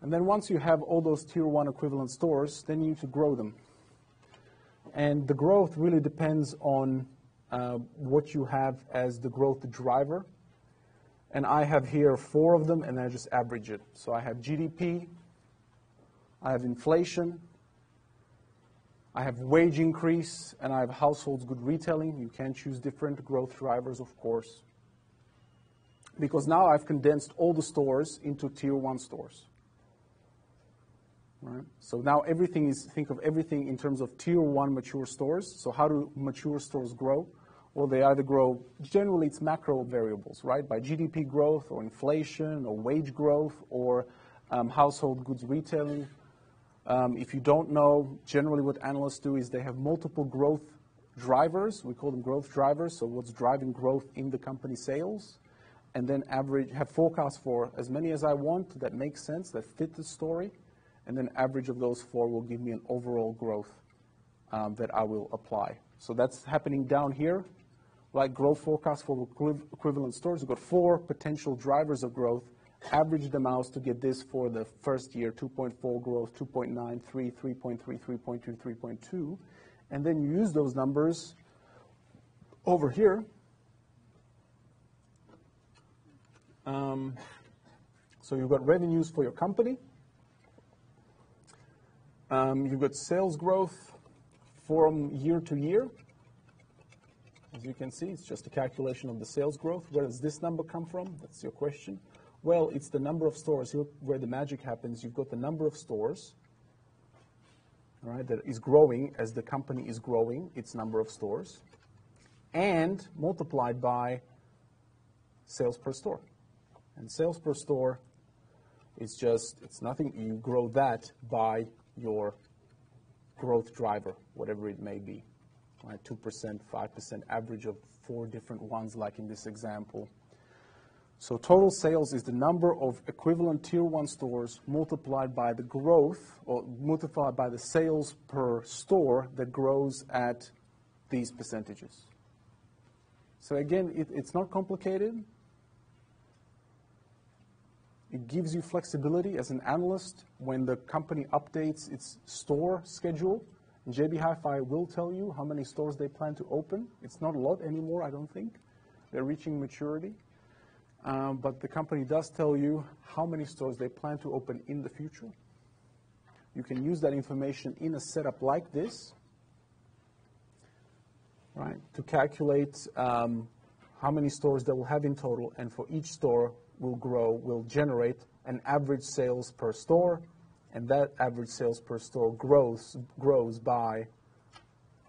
And then once you have all those Tier 1 equivalent stores, then you need to grow them. And the growth really depends on what you have as the growth driver. And I have here 4 of them, and I just average it. So I have GDP, I have inflation, I have wage increase, and I have households good retailing. You can choose different growth drivers, of course. Because now I've condensed all the stores into Tier 1 stores. Right? So now think of everything in terms of Tier 1 mature stores. So how do mature stores grow? Well, they either grow, generally it's macro variables, right? By GDP growth or inflation or wage growth or household goods retailing. If you don't know, generally what analysts do is they have multiple growth drivers. We call them growth drivers, so what's driving growth in the company sales. And then have forecasts for as many as I want that make sense, that fit the story. And then average of those four will give me an overall growth that I will apply. So that's happening down here. Like growth forecast for equivalent stores, we've got four potential drivers of growth. Average them out to get this for the first year, 2.4 growth, 2.9, 3, 3.3, 3.2, 3.2. And then you use those numbers over here. So you've got revenues for your company. You've got sales growth from year to year. As you can see, it's just a calculation of the sales growth. Where does this number come from? That's your question. Well, it's the number of stores. Here, where the magic happens, you've got the number of stores, right, that is growing as the company is growing its number of stores, and multiplied by sales per store. And sales per store is just, it's nothing. You grow that by your growth driver, whatever it may be. Right, 2%, 5%, average of four different ones, like in this example. So total sales is the number of equivalent tier 1 stores multiplied by the growth, or multiplied by the sales per store that grows at these percentages. So again, it's not complicated. It gives you flexibility as an analyst when the company updates its store schedule. JB Hi-Fi will tell you how many stores they plan to open. It's not a lot anymore, I don't think. They're reaching maturity. But the company does tell you how many stores they plan to open in the future. You can use that information in a setup like this, right, to calculate how many stores they will have in total, and for each store will generate an average sales per store. And that average sales per store grows by,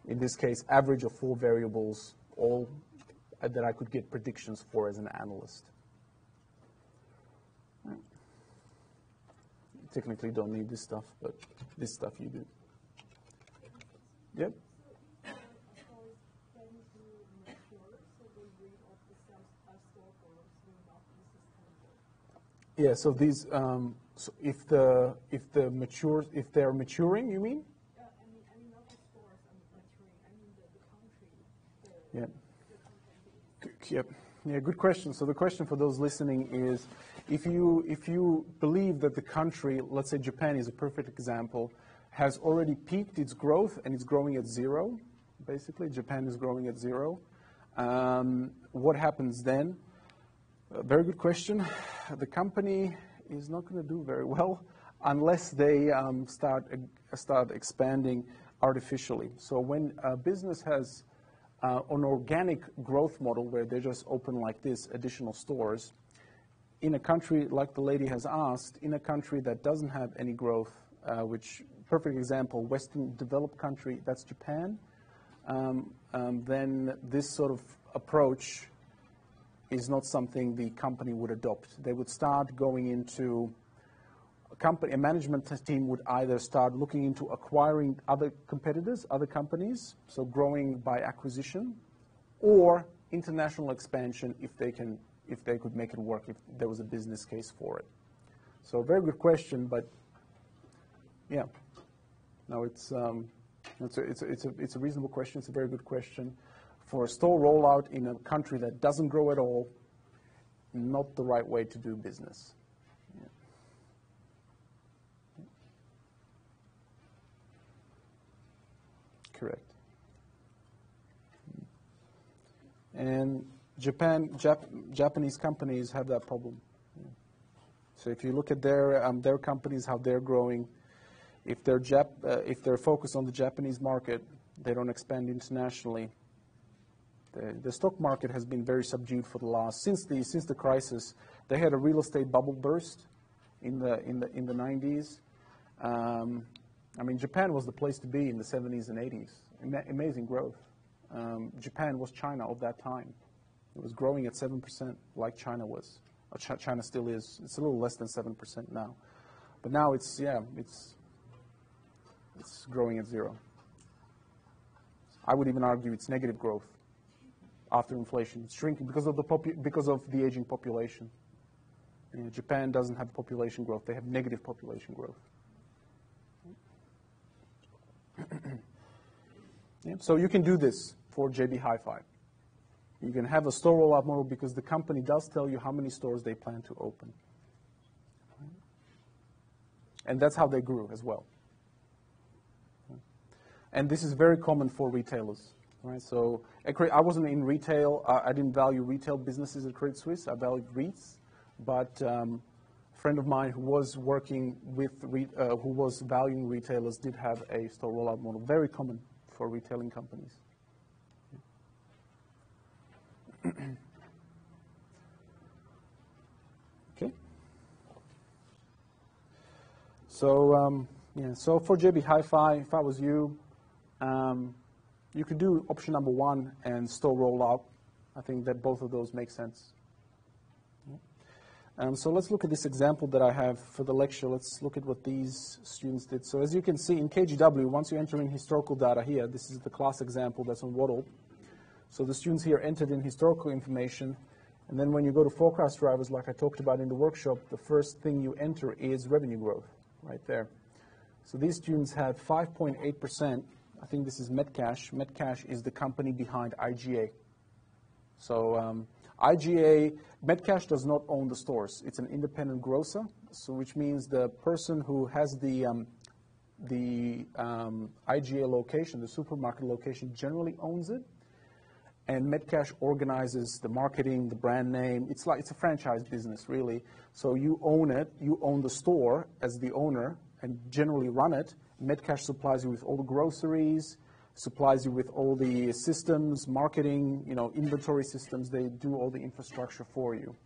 in this case, average of four variables, all that I could get predictions for as an analyst. You technically don't need this stuff, but this stuff you do. Yep. Yeah, so these, so if they're maturing, you mean? I mean not the stores maturing. I mean the country. Yep. Yeah, good question. So the question for those listening is, if you believe that the country, let's say Japan is a perfect example, has already peaked its growth and it's growing at zero, basically Japan is growing at zero, what happens then? Very good question. The company is not going to do very well unless they start expanding artificially. So when a business has an organic growth model where they just open like this additional stores, in a country like the lady has asked, in a country that doesn't have any growth, which, perfect example, Western developed country, that's Japan, then this sort of approach is not something the company would adopt. They would start going into a management team would either start looking into acquiring other competitors, other companies, so growing by acquisition, or international expansion if they could make it work, if there was a business case for it. So very good question, but yeah, no, it's a reasonable question. It's a very good question. For a store rollout in a country that doesn't grow at all, not the right way to do business. Yeah. Correct. And Japanese companies have that problem. Yeah. So if you look at their companies, how they're growing, if they're focused on the Japanese market, they don't expand internationally. The stock market has been very subdued for the last since the crisis. They had a real estate bubble burst in the 90s. I mean, Japan was the place to be in the 70s and 80s. Amazing growth. Japan was China of that time. It was growing at 7% like China was. China still is. It's a little less than 7% now. But now it's growing at 0. I would even argue it's negative growth after inflation. It's shrinking because of the aging population. Japan doesn't have population growth. They have negative population growth. Yeah, so you can do this for JB Hi-Fi. You can have a store rollout model because the company does tell you how many stores they plan to open. And that's how they grew as well. And this is very common for retailers. Right? So I wasn't in retail. I didn't value retail businesses at Credit Suisse. I valued REITs. But a friend of mine who was working with, who was valuing retailers did have a store rollout model. Very common for retailing companies. Okay. So so for JB Hi-Fi, if I was you, you could do option number 1 and store rollout. I think that both of those make sense. So let's look at this example that I have for the lecture. Let's look at what these students did. So as you can see in KGW, once you enter in historical data here, this is the class example that's on Waddle. So the students here entered in historical information, and then when you go to forecast drivers, like I talked about in the workshop, the first thing you enter is revenue growth, right there. So these students had 5.8%. I think this is Metcash. Metcash is the company behind IGA. So IGA, Metcash does not own the stores. It's an independent grocer, so which means the person who has the IGA location, the supermarket location, generally owns it. And Metcash organizes the marketing, the brand name. It's a franchise business, really. So you own it. You own the store as the owner and generally run it. Metcash supplies you with all the groceries, supplies you with all the systems, marketing, inventory systems. They do all the infrastructure for you.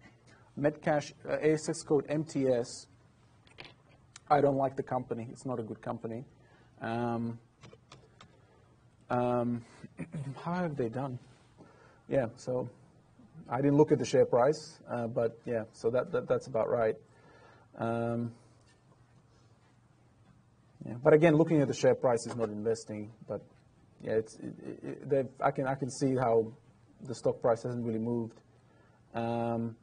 Metcash, ASX code MTS. I don't like the company. It's not a good company. How have they done? Yeah, so I didn't look at the share price, but yeah, so that's about right. Yeah, but again, looking at the share price is not investing. But yeah, I can see how the stock price hasn't really moved. So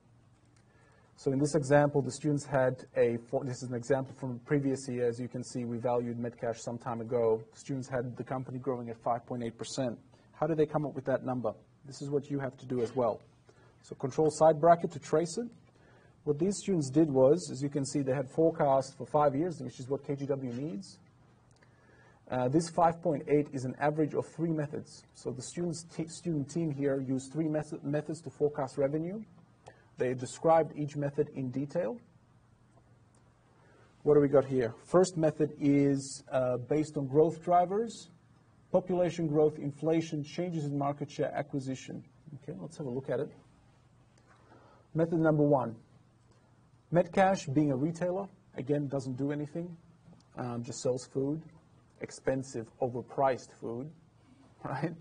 in this example, the students had this is an example from the previous year. As you can see, we valued Metcash some time ago. The students had the company growing at 5.8%. How did they come up with that number? This is what you have to do as well. So control side bracket to trace it. What these students did was, as you can see, they had forecast for 5 years, which is what KGW needs. This 5.8 is an average of 3 methods. So the student team here used 3 methods to forecast revenue. They described each method in detail. What do we got here? First method is based on growth drivers, population growth, inflation, changes in market share, acquisition. Okay, let's have a look at it. Method number 1. Metcash, being a retailer, again, doesn't do anything, just sells food, expensive, overpriced food, right?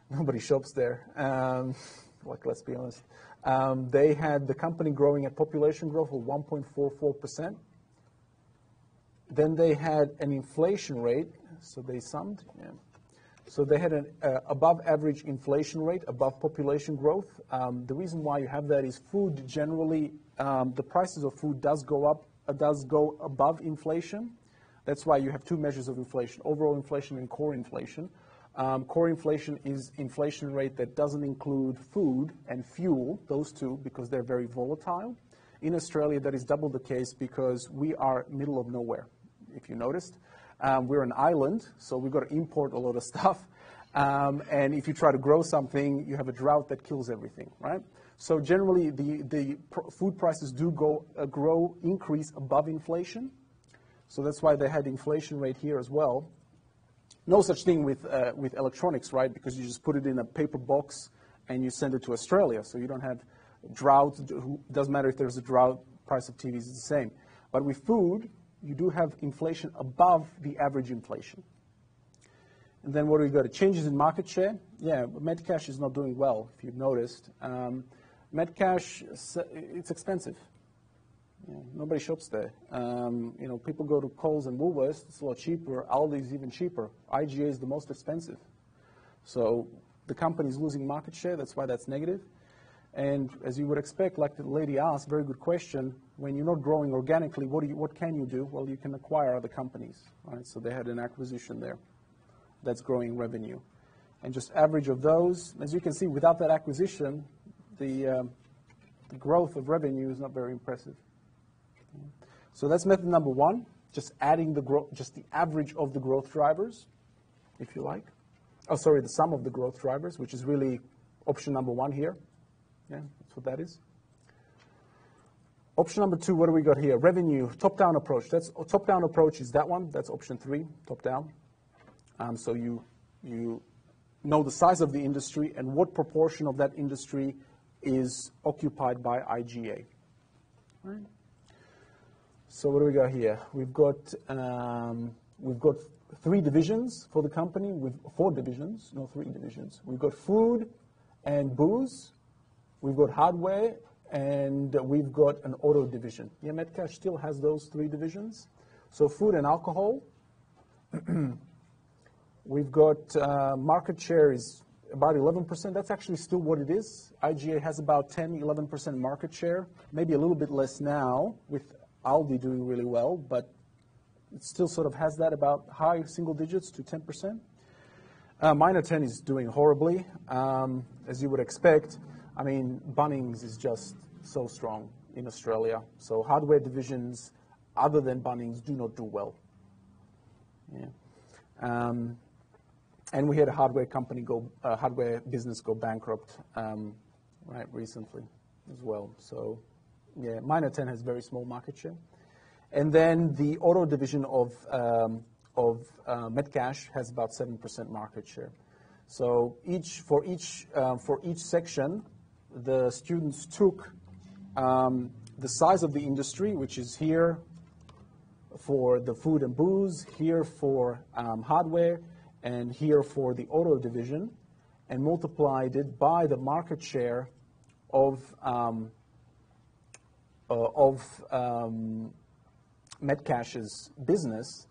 Nobody shops there. Let's be honest. They had the company growing at population growth of 1.44%. Then they had an inflation rate, so they summed. Yeah. So they had an above average inflation rate, above population growth. The reason why you have that is food generally, the prices of food does go above inflation. That's why you have 2 measures of inflation, overall inflation and core inflation. Core inflation is inflation rate that doesn't include food and fuel, those two, because they're very volatile. In Australia, that is double the case because we are middle of nowhere, if you noticed. We're an island, so we've got to import a lot of stuff. And if you try to grow something, you have a drought that kills everything, right? So generally, the food prices do increase above inflation. So that's why they had inflation rate here as well. No such thing with electronics, right? Because you just put it in a paper box and you send it to Australia. So you don't have drought. It doesn't matter if there's a drought, price of TVs is the same. But with food, you do have inflation above the average inflation. And then what do we got? Changes in market share. Yeah, Metcash is not doing well, if you've noticed. Metcash, it's expensive. Yeah, nobody shops there. People go to Coles and Woolworths, it's a lot cheaper. Aldi is even cheaper. IGA is the most expensive. So the company is losing market share, that's why that's negative. And as you would expect, like the lady asked, very good question, when you're not growing organically, what can you do? Well, you can acquire other companies, right? So they had an acquisition there that's growing revenue. And just average of those, as you can see, without that acquisition, the growth of revenue is not very impressive. So that's method number one, just adding just the average of the growth drivers, if you like. Oh, sorry, the sum of the growth drivers, which is really option number one here. Yeah, that's what that is. Option number two, what do we got here? Revenue, top-down approach. Top-down approach is that one. That's option three, top-down. So you know the size of the industry and what proportion of that industry is occupied by IGA. Right. So what do we got here? We've got three divisions for the company with four divisions, no, three divisions. We've got food and booze. We've got hardware, and we've got an auto division. Yeah, Metcash still has those three divisions. So food and alcohol. We've got market share is about 11%. That's actually still what it is. IGA has about 10, 11% market share, maybe a little bit less now with Aldi doing really well, but it still sort of has that about high single digits to 10%. Minor 10 is doing horribly, as you would expect. I mean, Bunnings is just so strong in Australia. So hardware divisions other than Bunnings do not do well. Yeah. And we had a hardware business go bankrupt right recently as well. So yeah, minor 10 has very small market share. And then the auto division of Metcash has about 7% market share. So for each section, the students took the size of the industry, which is here for the food and booze, here for hardware, and here for the auto division, and multiplied it by the market share of Metcash's business.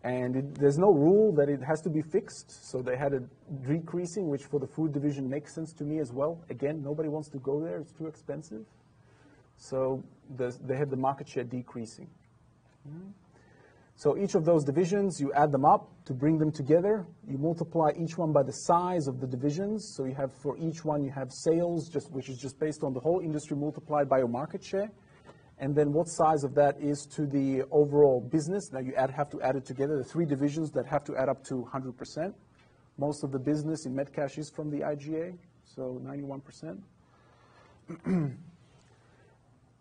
And there's no rule that it has to be fixed, so they had a decreasing, which for the food division makes sense to me as well. Again, nobody wants to go there, it's too expensive. So they had the market share decreasing. So each of those divisions, you add them up to bring them together. You multiply each one by the size of the divisions. So you have, for each one, you have sales, which is just based on the whole industry multiplied by your market share. And then what size of that is to the overall business. Now you have to add it together. The three divisions that have to add up to 100%. Most of the business in Metcash is from the IGA, so 91%.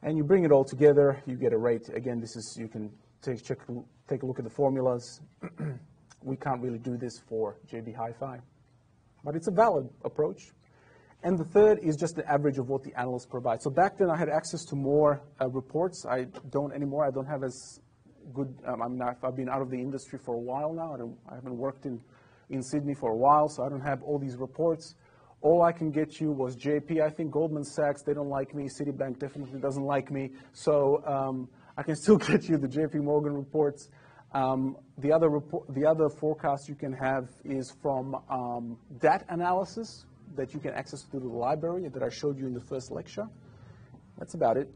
And you bring it all together, you get a rate. Again, this is, you can take a look at the formulas. We can't really do this for JB Hi-Fi, but it's a valid approach. And the third is just the average of what the analysts provide. So back then I had access to more reports. I don't anymore. I don't have as good, I've been out of the industry for a while now. I haven't worked in Sydney for a while, so I don't have all these reports. All I can get you was JP. I think Goldman Sachs, they don't like me. Citibank definitely doesn't like me. So I can still get you the JP Morgan reports. The other forecast you can have is from DAT analysis that you can access through the library that I showed you in the first lecture. That's about it.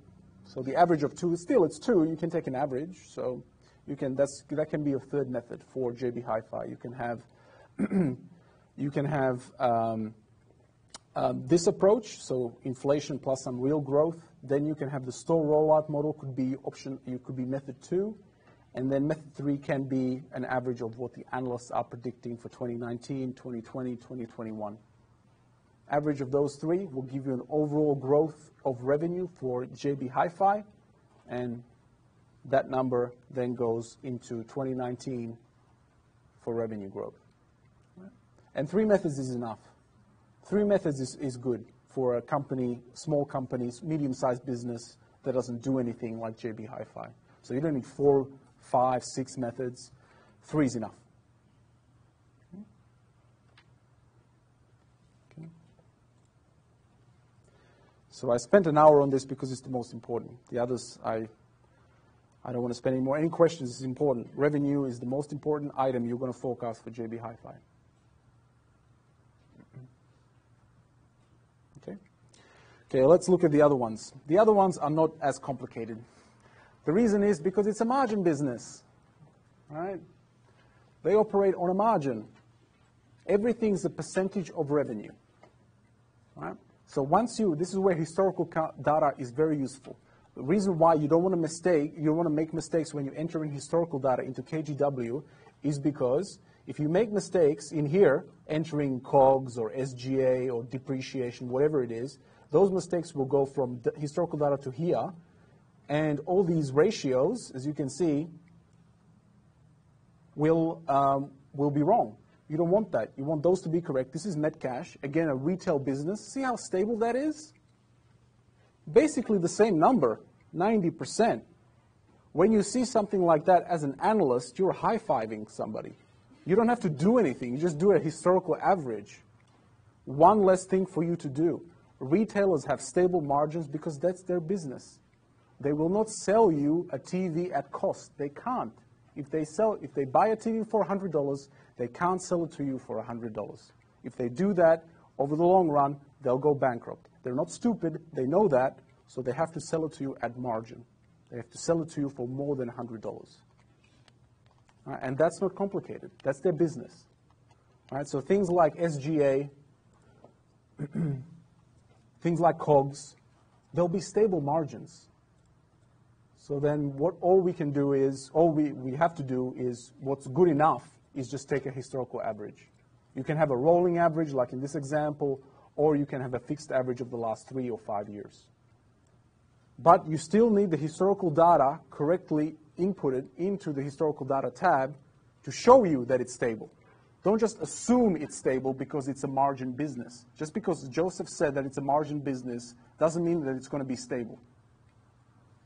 So the average of 2 is still, it's 2. You can take an average. So you can, that can be a third method for JB Hi-Fi. You can have this approach, so inflation plus some real growth. Then you can have the store rollout model, could be method 2. And then method 3 can be an average of what the analysts are predicting for 2019, 2020, 2021. Average of those 3 will give you an overall growth of revenue for JB Hi-Fi, and that number then goes into 2019 for revenue growth. And 3 methods is enough. 3 methods is good for a company, small companies, medium-sized business that doesn't do anything like JB Hi-Fi. So you don't need 4, 5, 6 methods. 3 is enough. So I spent an hour on this because it's the most important. The others, I don't want to spend any more. Any questions is important. Revenue is the most important item you're going to forecast for JB Hi-Fi. Okay, let's look at the other ones. The other ones are not as complicated. The reason is because it's a margin business, right? They operate on a margin. Everything's a percentage of revenue, right? So this is where historical data is very useful. The reason why you don't want to make mistakes when you enter in historical data into KGW is because if you make mistakes in here, entering COGS or SGA or depreciation, whatever it is, those mistakes will go from historical data to here, and all these ratios, as you can see, will be wrong. You don't want that. You want those to be correct. This is net cash. Again, a retail business. See how stable that is? Basically the same number, 90%. When you see something like that as an analyst, you're high-fiving somebody. You don't have to do anything. You just do a historical average. One less thing for you to do. Retailers have stable margins because that's their business. They will not sell you a TV at cost. They can't. If they buy a TV for $100, they can't sell it to you for $100. If they do that, over the long run, they'll go bankrupt. They're not stupid. They know that, so they have to sell it to you at margin. They have to sell it to you for more than $100. And that's not complicated. That's their business. All right, so things like SGA, things like COGS, they'll be stable margins. So then all we have to do is, what's good enough is just take a historical average. You can have a rolling average, like in this example, or you can have a fixed average of the last 3 or 5 years. But you still need the historical data correctly inputted into the historical data tab to show you that it's stable. Don't just assume it's stable because it's a margin business. Just because Joseph said that it's a margin business doesn't mean that it's going to be stable.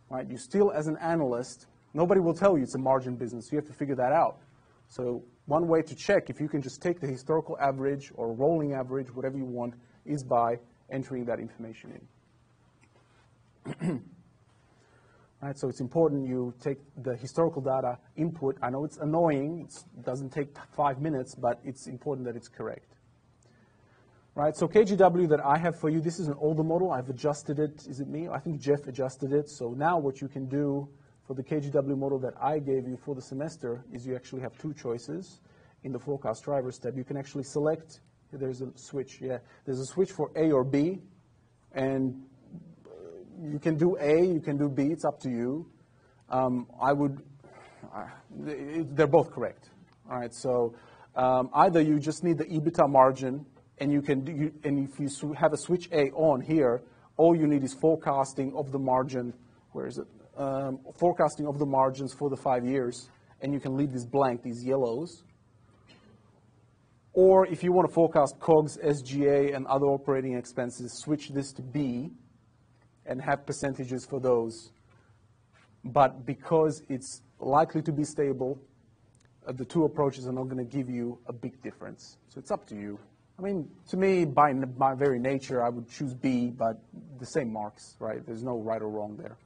Right? You still, as an analyst, nobody will tell you it's a margin business. You have to figure that out. So one way to check if you can just take the historical average or rolling average, whatever you want, is by entering that information in. Right, so it's important you take the historical data input. I know it's annoying. It doesn't take 5 minutes, but it's important that it's correct. Right, so KGW that I have for you, this is an older model. I've adjusted it. Is it me? I think Jeff adjusted it. So now what you can do for the KGW model that I gave you for the semester is you actually have 2 choices in the forecast drivers tab. You can actually select, there's a switch, there's a switch for A or B, and you can do A, you can do B, it's up to you. They're both correct. All right, so either you just need the EBITDA margin, and and if you have a switch A on here, all you need is forecasting of the margin. Where is it? Forecasting of the margins for the 5 years, and you can leave this blank, these yellows. Or if you want to forecast COGS, SGA, and other operating expenses, switch this to B and have percentages for those. But because it's likely to be stable, the 2 approaches are not going to give you a big difference. So it's up to you. I mean, to me, by my very nature, I would choose B, but the same marks, right? There's no right or wrong there.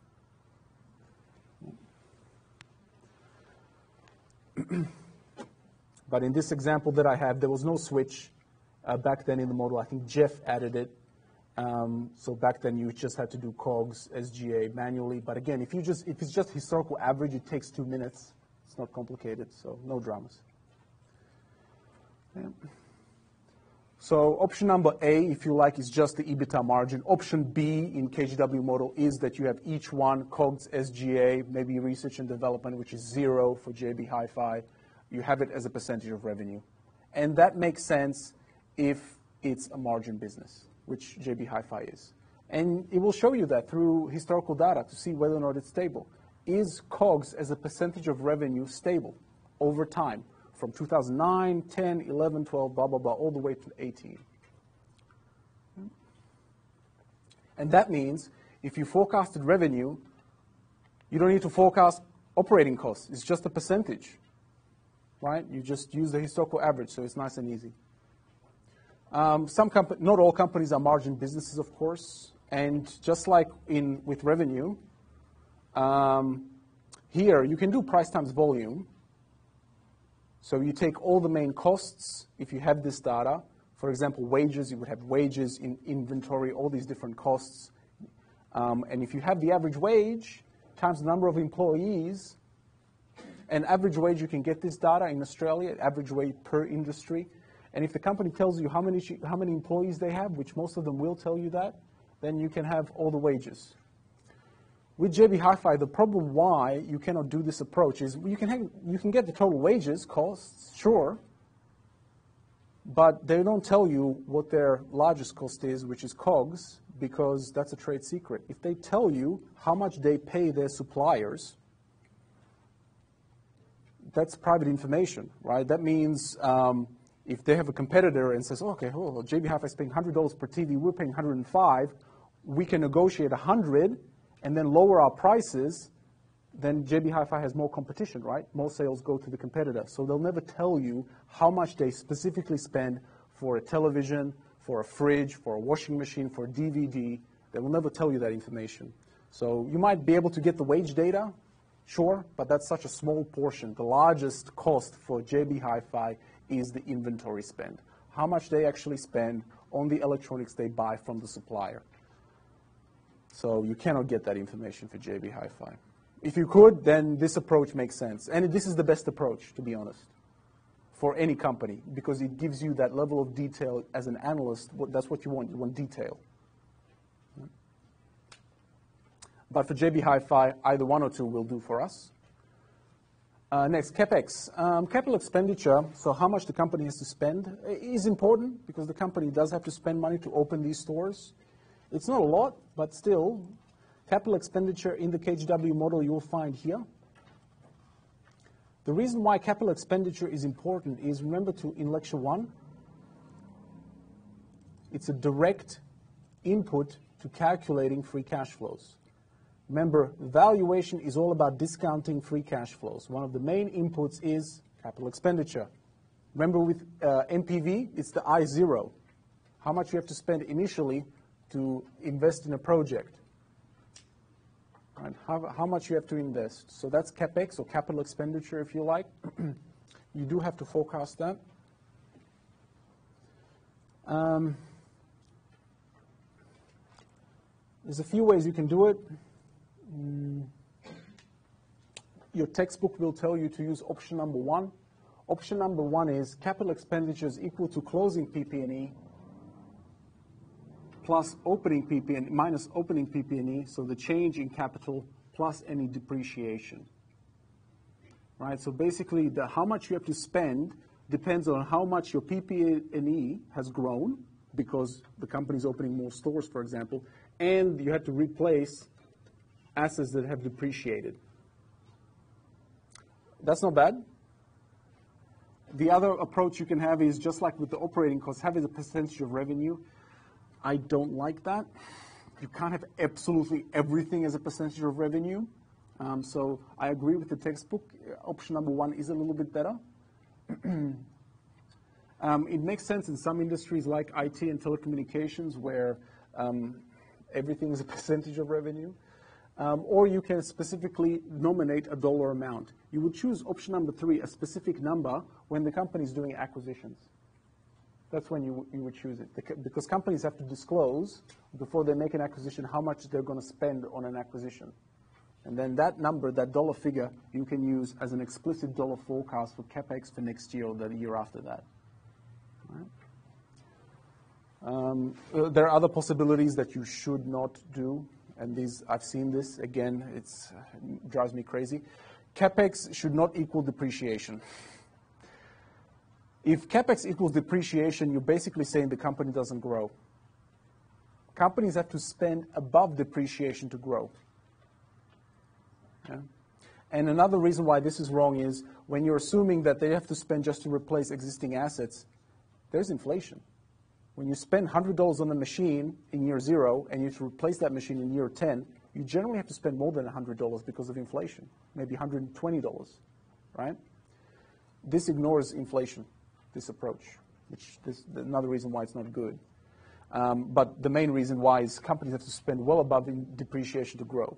But in this example that I have, there was no switch back then in the model. I think Jeff added it. So back then you just had to do COGS, SGA manually. But again, if it's just historical average, it takes 2 minutes. It's not complicated, so no dramas. Yeah. So option number A, if you like, is just the EBITDA margin. Option B in KGW model is that you have each one, COGS, SGA, maybe research and development, which is 0 for JB Hi-Fi. You have it as a percentage of revenue. And that makes sense if it's a margin business, which JB Hi-Fi is. And it will show you that through historical data to see whether or not it's stable. Is COGS as a percentage of revenue stable over time? From 2009, 10, 11, 12, blah, blah, blah, all the way to 18. And that means if you forecasted revenue, you don't need to forecast operating costs. It's just a percentage, right? You just use the historical average, so it's nice and easy. Not all companies are margin businesses, of course. And just like with revenue, here you can do price times volume. So you take all the main costs, if you have this data. For example, wages, you would have wages, in inventory, all these different costs. And if you have the average wage times the number of employees, and average wage, you can get this data in Australia, average wage per industry. And if the company tells you how many employees they have, which most of them will tell you that, then you can have all the wages. With JB Hi-Fi, the problem why you cannot do this approach is you can get the total wages, costs, sure, but they don't tell you what their largest cost is, which is COGS, because that's a trade secret. If they tell you how much they pay their suppliers, that's private information, right? That means if they have a competitor and says, okay, well, JB Hi-Fi is paying $100 per TV, we're paying $105, we can negotiate $100 and then lower our prices, then JB Hi-Fi has more competition, right? More sales go to the competitor. So they'll never tell you how much they specifically spend for a television, for a fridge, for a washing machine, for a DVD. They will never tell you that information. So you might be able to get the wage data, sure, but that's such a small portion. The largest cost for JB Hi-Fi is the inventory spend. How much they actually spend on the electronics they buy from the supplier. So you cannot get that information for JB Hi-Fi. If you could, then this approach makes sense. And this is the best approach, to be honest, for any company, because it gives you that level of detail as an analyst. That's what you want. You want detail. But for JB Hi-Fi, either one or two will do for us. Next, CapEx. Capital expenditure, so how much the company has to spend, is important because the company does have to spend money to open these stores. It's not a lot, but still, capital expenditure in the KHW model you will find here. The reason why capital expenditure is important is, remember in lecture 1, it's a direct input to calculating free cash flows. Remember, valuation is all about discounting free cash flows. One of the main inputs is capital expenditure. Remember with NPV, it's the I0. How much you have to spend initially to invest in a project. Right? How much you have to invest. So that's CapEx, or capital expenditure if you like. You do have to forecast that. There's a few ways you can do it. Your textbook will tell you to use option number 1. Option number 1 is capital expenditures equal to closing PP&E plus opening PP&E minus opening PP&E, so the change in capital plus any depreciation. Right? So basically, how much you have to spend depends on how much your PP&E has grown, because the company is opening more stores, for example, and you have to replace assets that have depreciated. That's not bad. The other approach you can have is just like with the operating costs, have it as a percentage of revenue. I don't like that. You can't have absolutely everything as a percentage of revenue. So I agree with the textbook. Option number 1 is a little bit better. It makes sense in some industries like IT and telecommunications where everything is a percentage of revenue. Or you can specifically nominate a dollar amount. You would choose option number 3, a specific number, when the company is doing acquisitions. That's when you would choose it. Because companies have to disclose, before they make an acquisition, how much they're going to spend on an acquisition. And then that number, that dollar figure, you can use as an explicit dollar forecast for CapEx for next year or the year after that. Right? There are other possibilities that you should not do. And these, I've seen this, again, it drives me crazy. CapEx should not equal depreciation. If CapEx equals depreciation, you're basically saying the company doesn't grow. Companies have to spend above depreciation to grow. Yeah? And another reason why this is wrong is when you're assuming that they have to spend just to replace existing assets, there's inflation. When you spend $100 on a machine in year 0 and you have to replace that machine in year 10, you generally have to spend more than $100 because of inflation, maybe $120, right? This ignores inflation, this approach, which is another reason why it's not good. But the main reason why is companies have to spend well above in depreciation to grow.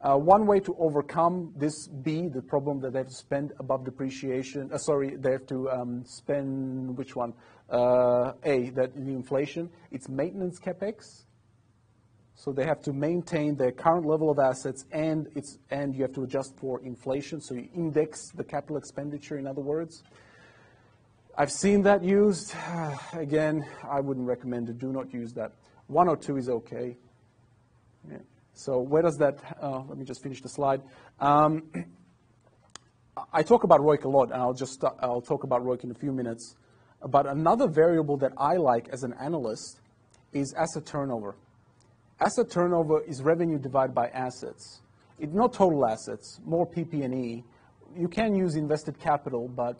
One way to overcome this B, the problem that they have to spend above depreciation, they have to spend, which one? A, that the inflation, it's maintenance CapEx. So they have to maintain their current level of assets, and you have to adjust for inflation. So you index the capital expenditure, in other words. I've seen that used. Again, I wouldn't recommend it. Do not use that. 1 or 2 is okay. Yeah. So where does that, let me just finish the slide. I talk about ROIC a lot, and I'll talk about ROIC in a few minutes. But another variable that I like as an analyst is asset turnover. Asset turnover is revenue divided by assets. It's not total assets, more PP&E. You can use invested capital, but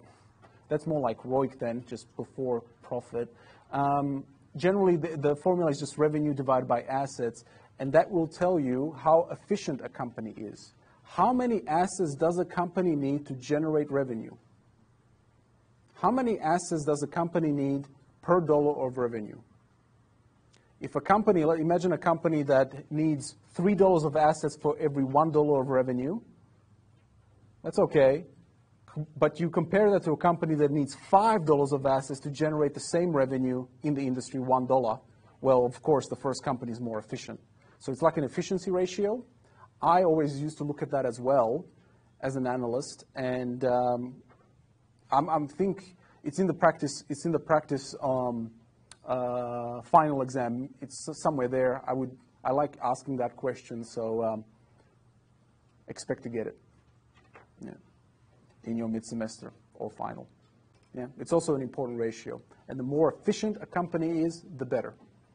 that's more like ROIC then, just before profit. Generally, the formula is just revenue divided by assets, and that will tell you how efficient a company is. How many assets does a company need to generate revenue? How many assets does a company need per dollar of revenue? If a company, imagine a company that needs $3 of assets for every $1 of revenue, that's okay. But you compare that to a company that needs $5 of assets to generate the same revenue in the industry, $1. Well, of course, the first company is more efficient. So it's like an efficiency ratio. I always used to look at that as well as an analyst, and I think it's in the practice. Final exam. It's somewhere there. I like asking that question, so expect to get it. Yeah. In your mid-semester or final. Yeah. It's also an important ratio. And the more efficient a company is, the better.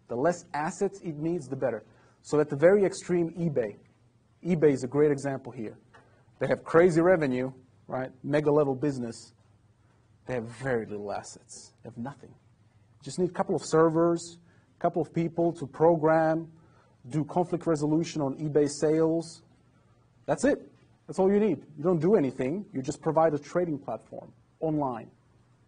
The less assets it needs, the better. So at the very extreme, eBay. eBay is a great example here. They have crazy revenue, right? Mega level business. They have very little assets. They have nothing. Just need a couple of servers, a couple of people to program, do conflict resolution on eBay sales. That's it. That's all you need. You don't do anything. You just provide a trading platform online.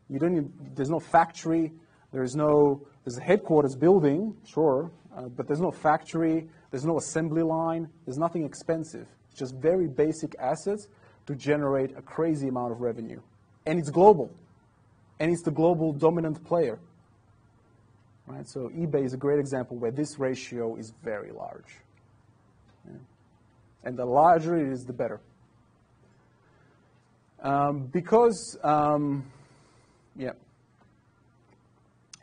You don't need, there's no factory. There's a headquarters building, sure, but there's no factory. There's no assembly line. There's nothing expensive. It's just very basic assets to generate a crazy amount of revenue. And it's global. And it's the global dominant player. Right? So eBay is a great example where this ratio is very large. Yeah. And the larger it is, the better. Yeah.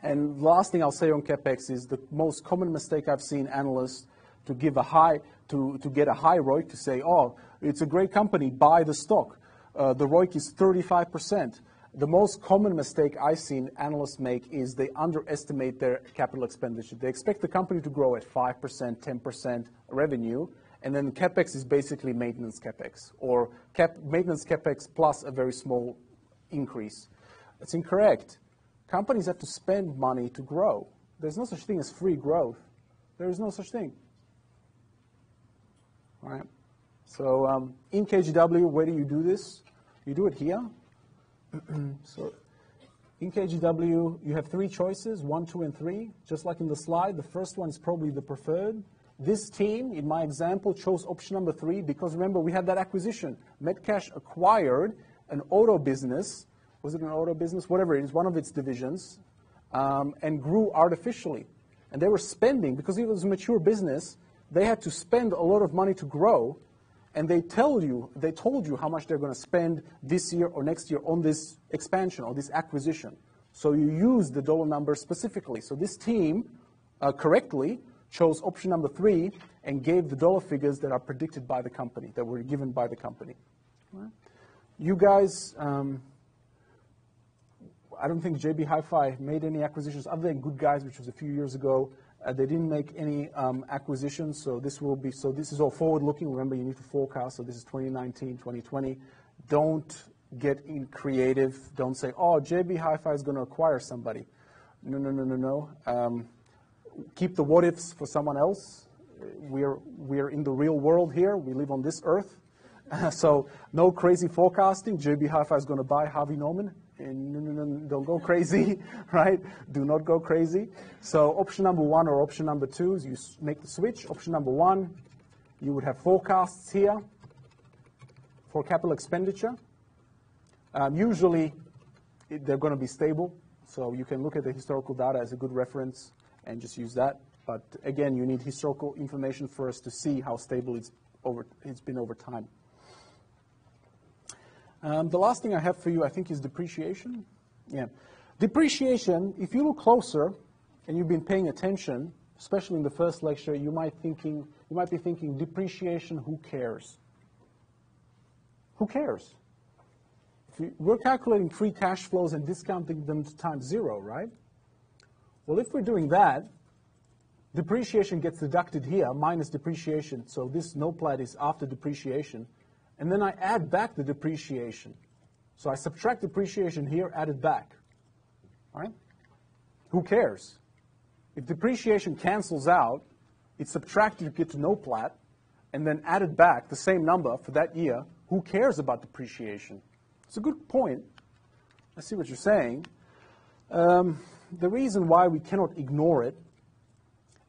And last thing I'll say on CapEx is the most common mistake I've seen analysts to give a high, to get a high ROIC, to say, oh, it's a great company, buy the stock. The ROIC is 35%. The most common mistake I've seen analysts make is they underestimate their capital expenditure. They expect the company to grow at 5%, 10% revenue, and then CapEx is basically maintenance CapEx, or maintenance CapEx plus a very small increase. That's incorrect. Companies have to spend money to grow. There's no such thing as free growth. There is no such thing. All right? So in KGW, where do you do this? You do it here. So in KGW, you have 3 choices, 1, 2, and 3. Just like in the slide, the first one is probably the preferred. This team, in my example, chose option number 3 because, remember, we had that acquisition. Metcash acquired an auto business. Was it an auto business? Whatever it is, one of its divisions, and grew artificially. And they were spending, because it was a mature business, they had to spend a lot of money to grow. And they told you how much they're going to spend this year or next year on this expansion or this acquisition. So you use the dollar number specifically. So this team correctly chose option number 3 and gave the dollar figures that are predicted by the company, that were given by the company. Right. You guys, I don't think JB Hi-Fi made any acquisitions other than Good Guys, which was a few years ago. They didn't make any acquisitions, so this is all forward-looking. Remember, you need to forecast, so this is 2019, 2020. Don't get in creative. Don't say, oh, JB Hi-Fi is going to acquire somebody. No. Keep the what-ifs for someone else. We're in the real world here. We live on this earth. So no crazy forecasting. JB Hi-Fi is going to buy Harvey Norman. And no, don't go crazy, right? Do not go crazy. So option number 1 or option number 2 is you make the switch. Option number 1, you would have forecasts here for capital expenditure. Usually, they're going to be stable. So you can look at the historical data as a good reference and just use that. But again, you need historical information first to see how stable it's been over time. The last thing I have for you, I think, is depreciation. Yeah. Depreciation, if you look closer and you've been paying attention, especially in the first lecture, you might be thinking, depreciation, who cares? Who cares? We're calculating free cash flows and discounting them to times 0, right? Well, if we're doing that, depreciation gets deducted here, minus depreciation. So this NOPLAT is after depreciation. And then I add back the depreciation. So I subtract depreciation here, add it back. All right? Who cares? If depreciation cancels out, it's subtracted to get to NOPLAT, and then added back the same number for that year. Who cares about depreciation? It's a good point. I see what you're saying. The reason why we cannot ignore it,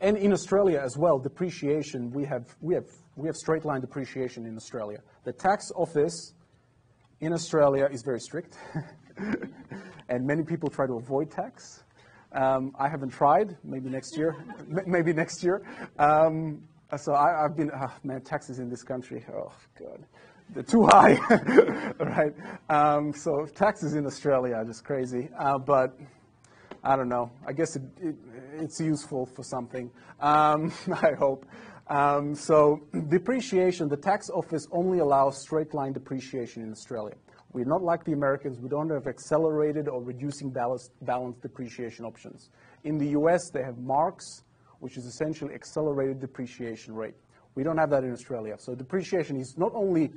and in Australia as well, depreciation, we have straight line depreciation in Australia. The tax office in Australia is very strict, and many people try to avoid tax. I haven't tried. Maybe next year. Maybe next year. So I've been. Oh, man, taxes in this country. Oh God, they're too high. Right. So taxes in Australia are just crazy. But I don't know. I guess it's useful for something. I hope. So depreciation, the tax office only allows straight line depreciation in Australia. We're not like the Americans. We don't have accelerated or reducing balanced depreciation options. In the US, they have marks, which is essentially accelerated depreciation rate. We don't have that in Australia. So depreciation is not only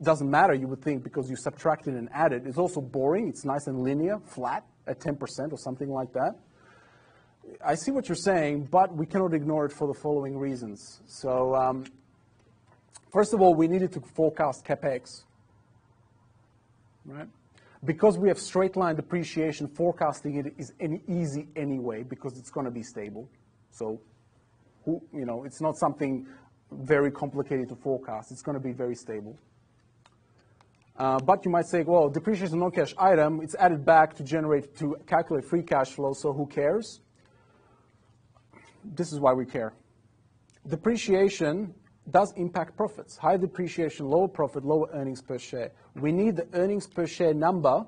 doesn't matter, you would think, because you subtract it and add it. It's also boring. It's nice and linear, flat at 10% or something like that. I see what you're saying, but we cannot ignore it for the following reasons. So first of all, we needed to forecast CapEx, right? Because we have straight line depreciation, forecasting it is easy anyway because it's going to be stable. So, it's not something very complicated to forecast. It's going to be very stable. But you might say, well, depreciation is a non-cash item. It's added back to calculate free cash flow, so who cares? This is why we care. Depreciation does impact profits. High depreciation, lower profit, lower earnings per share. We need the earnings per share number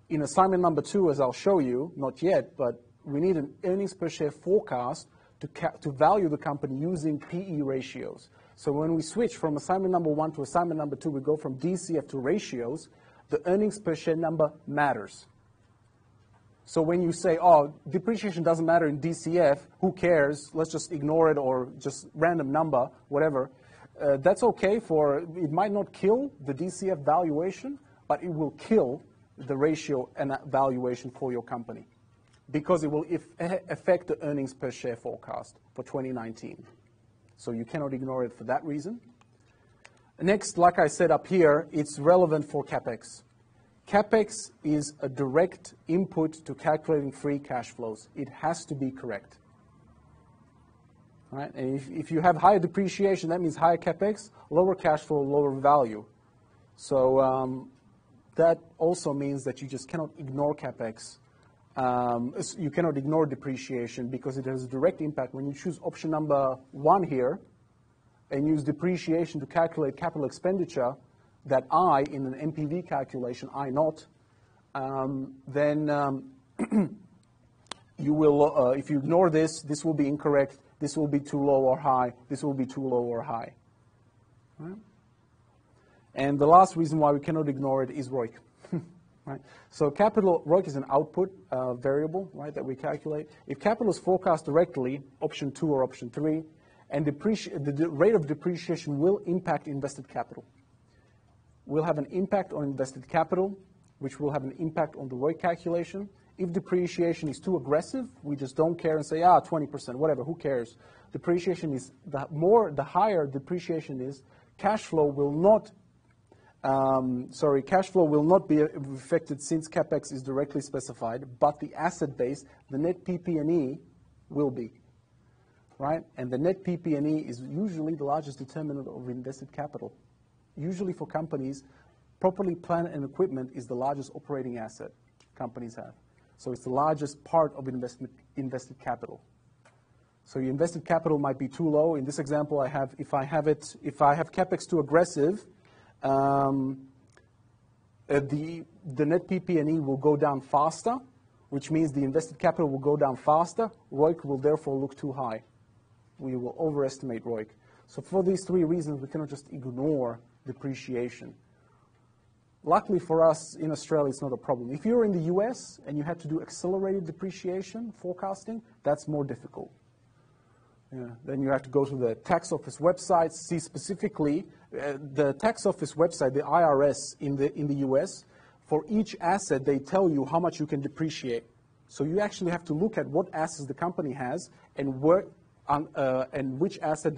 in assignment number 2, as I'll show you, not yet, but we need an earnings per share forecast to value the company using PE ratios. So when we switch from assignment number 1 to assignment number 2, we go from DCF to ratios, the earnings per share number matters. So when you say, oh, depreciation doesn't matter in DCF, who cares? Let's just ignore it or just random number, whatever. That's okay it might not kill the DCF valuation, but it will kill the ratio and valuation for your company because it will affect the earnings per share forecast for 2019. So you cannot ignore it for that reason. Next, like I said up here, it's relevant for CapEx. CapEx is a direct input to calculating free cash flows. It has to be correct. Right? And if you have higher depreciation, that means higher CapEx, lower cash flow, lower value. So that also means that you just cannot ignore CapEx. You cannot ignore depreciation because it has a direct impact. When you choose option number 1 here and use depreciation to calculate capital expenditure, that I, in an NPV calculation, I not, then you will, if you ignore this, this will be incorrect, this will be too low or high, this will be too low or high. Right? And the last reason why we cannot ignore it is ROIC. Right? So ROIC is an output variable, right, that we calculate. If capital is forecast directly, option 2 or option 3, and the rate of depreciation will impact invested capital. Will have an impact on invested capital, which will have an impact on the ROIC calculation. If depreciation is too aggressive, we just don't care and say, 20%, whatever, who cares? Depreciation is, the higher depreciation is, cash flow will not cash flow will not be affected since CapEx is directly specified, but the asset base, the net PP&E, will be, right? And the net PP&E is usually the largest determinant of invested capital. Usually for companies, properly plant and equipment is the largest operating asset companies have. So it's the largest part of invested capital. So your invested capital might be too low. In this example, if I have CapEx too aggressive, the net PP&E will go down faster, which means the invested capital will go down faster. ROIC will therefore look too high. We will overestimate ROIC. So for these three reasons, we cannot just ignore depreciation. Luckily for us in Australia, it's not a problem. If you're in the US and you had to do accelerated depreciation forecasting, that's more difficult. Yeah. Then you have to go to the tax office website, see specifically the tax office website, the IRS in the US. For each asset, they tell you how much you can depreciate. So you actually have to look at what assets the company has and which asset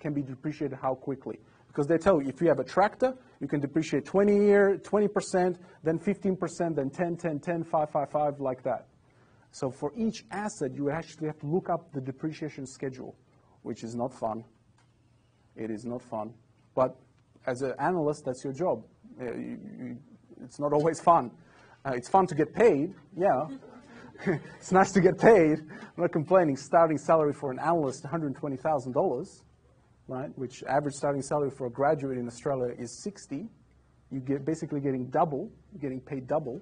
can be depreciated how quickly. Because they tell you if you have a tractor, you can depreciate 20%, then 15%, then 10, 10, 10, 5, 5, 5, like that. So for each asset, you actually have to look up the depreciation schedule, which is not fun. It is not fun. But as an analyst, that's your job. It's not always fun. It's fun to get paid, yeah. It's nice to get paid. I'm not complaining. Starting salary for an analyst, $120,000, right? Which average starting salary for a graduate in Australia is 60. You get basically getting double. You're getting paid double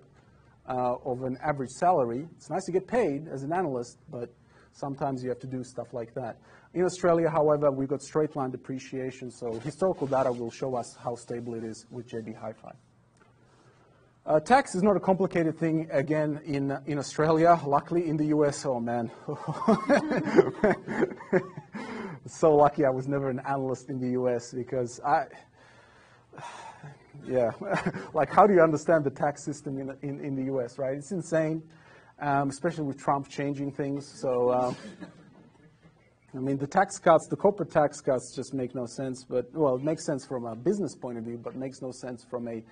of an average salary. It's nice to get paid as an analyst, but sometimes you have to do stuff like that. In Australia, however, we've got straight line depreciation, so historical data will show us how stable it is with JB Hi-Fi. Tax is not a complicated thing, again, in Australia. Luckily, in the US, oh man. So lucky I was never an analyst in the US because like how do you understand the tax system in the US, right? It's insane, especially with Trump changing things. So, I mean, the tax cuts, the corporate tax cuts just make no sense, but, well, it makes sense from a business point of view, but makes no sense from a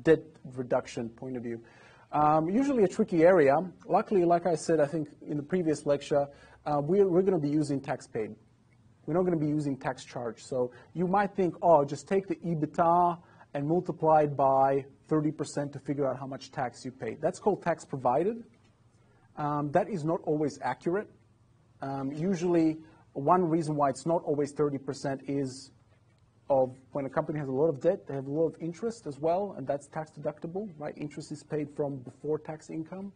debt reduction point of view. Usually a tricky area. Luckily, like I said, I think in the previous lecture, we're going to be using tax paid. We're not going to be using tax charge. So you might think, oh, just take the EBITDA and multiply it by 30% to figure out how much tax you pay. That's called tax provided. That is not always accurate. Usually, one reason why it's not always 30% is of when a company has a lot of debt, they have a lot of interest as well, and that's tax deductible, right? Interest is paid from before tax income.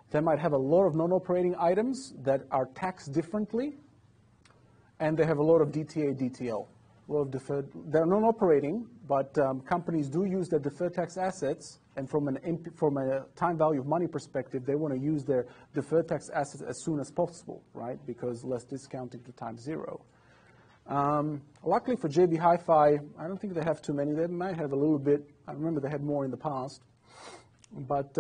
They might have a lot of non-operating items that are taxed differently, and they have a lot of DTA, DTL, a lot of deferred. They're non-operating, but companies do use their deferred tax assets, and from a time value of money perspective, they want to use their deferred tax assets as soon as possible, right? Because less discounting to time zero. Luckily for JB Hi-Fi, I don't think they have too many. They might have a little bit. I remember they had more in the past. But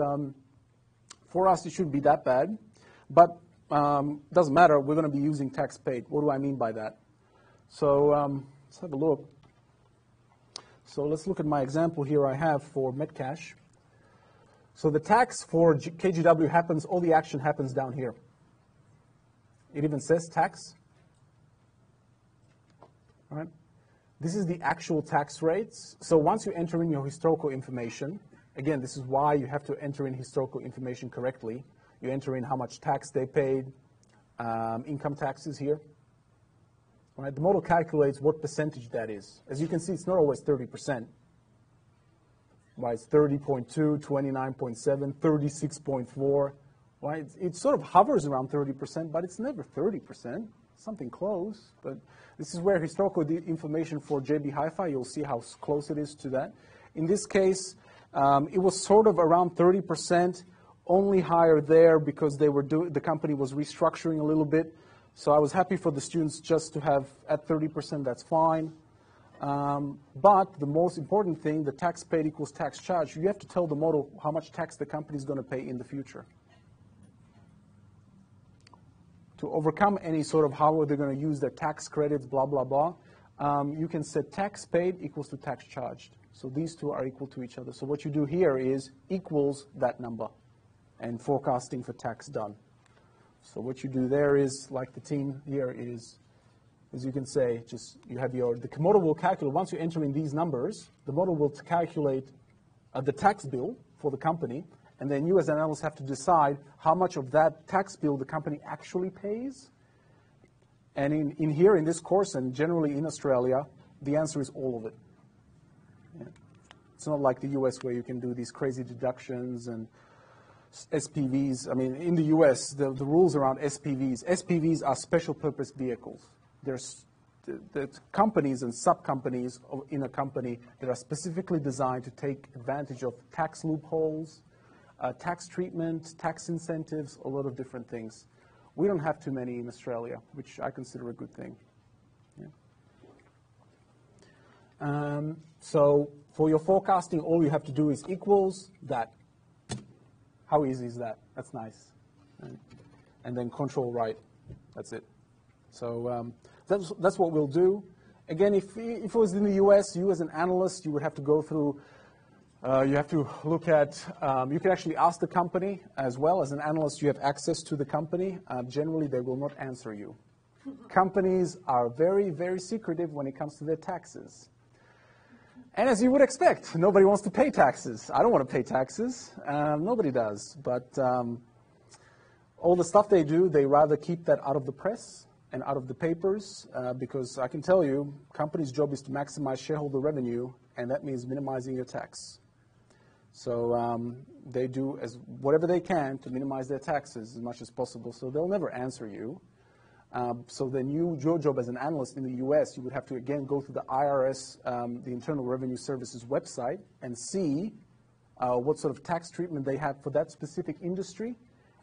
for us, it shouldn't be that bad. But doesn't matter. We're going to be using tax paid. What do I mean by that? So let's have a look. So let's look at my example here I have for Metcash. So the tax for KGW happens, all the action happens down here. It even says tax. Right? This is the actual tax rates. So once you enter in your historical information, again, this is why you have to enter in historical information correctly. You enter in how much tax they paid, income taxes here. Right? The model calculates what percentage that is. As you can see, it's not always 30%. Right? It's 30.2, 29.7, 36.4. Right? It sort of hovers around 30%, but it's never 30%. Something close, but this is where historical information for JB Hi-Fi, you'll see how close it is to that. In this case, it was sort of around 30%, only higher there because the company was restructuring a little bit. So I was happy for the students just to have at 30%, that's fine. But the most important thing, the tax paid equals tax charged, you have to tell the model how much tax the company is going to pay in the future. To overcome any sort of how are they going to use their tax credits, blah, blah, blah, you can set tax paid equals to tax charged. So these two are equal to each other. So what you do here is equals that number, and forecasting for tax done. So what you do there is, like the team here is, as you can say, just you have the model will calculate, once you enter in these numbers, the model will calculate the tax bill for the company, and then you as an analyst have to decide how much of that tax bill the company actually pays. And in here, in this course, and generally in Australia, the answer is all of it. Yeah. It's not like the US where you can do these crazy deductions and SPVs. I mean, in the US, the rules around SPVs are special purpose vehicles. There's companies and sub-companies in a company that are specifically designed to take advantage of tax loopholes, tax treatment, tax incentives, a lot of different things. We don't have too many in Australia, which I consider a good thing. Yeah. So for your forecasting, all you have to do is equals that. How easy is that? That's nice. Right? And then control right. That's it. So that's what we'll do. Again, if it was in the US, you as an analyst, you would have to go through, you have to look at, you can actually ask the company as well. As an analyst, you have access to the company. Generally, they will not answer you. Companies are very, very secretive when it comes to their taxes. And as you would expect, nobody wants to pay taxes. I don't want to pay taxes. Nobody does. But all the stuff they do, they rather keep that out of the press and out of the papers, because I can tell you, company's job is to maximize shareholder revenue, and that means minimizing your tax. So they do whatever they can to minimize their taxes as much as possible, so they'll never answer you. So then your job as an analyst in the US, you would have to, again, go through the IRS, the Internal Revenue Service's website, and see what sort of tax treatment they have for that specific industry,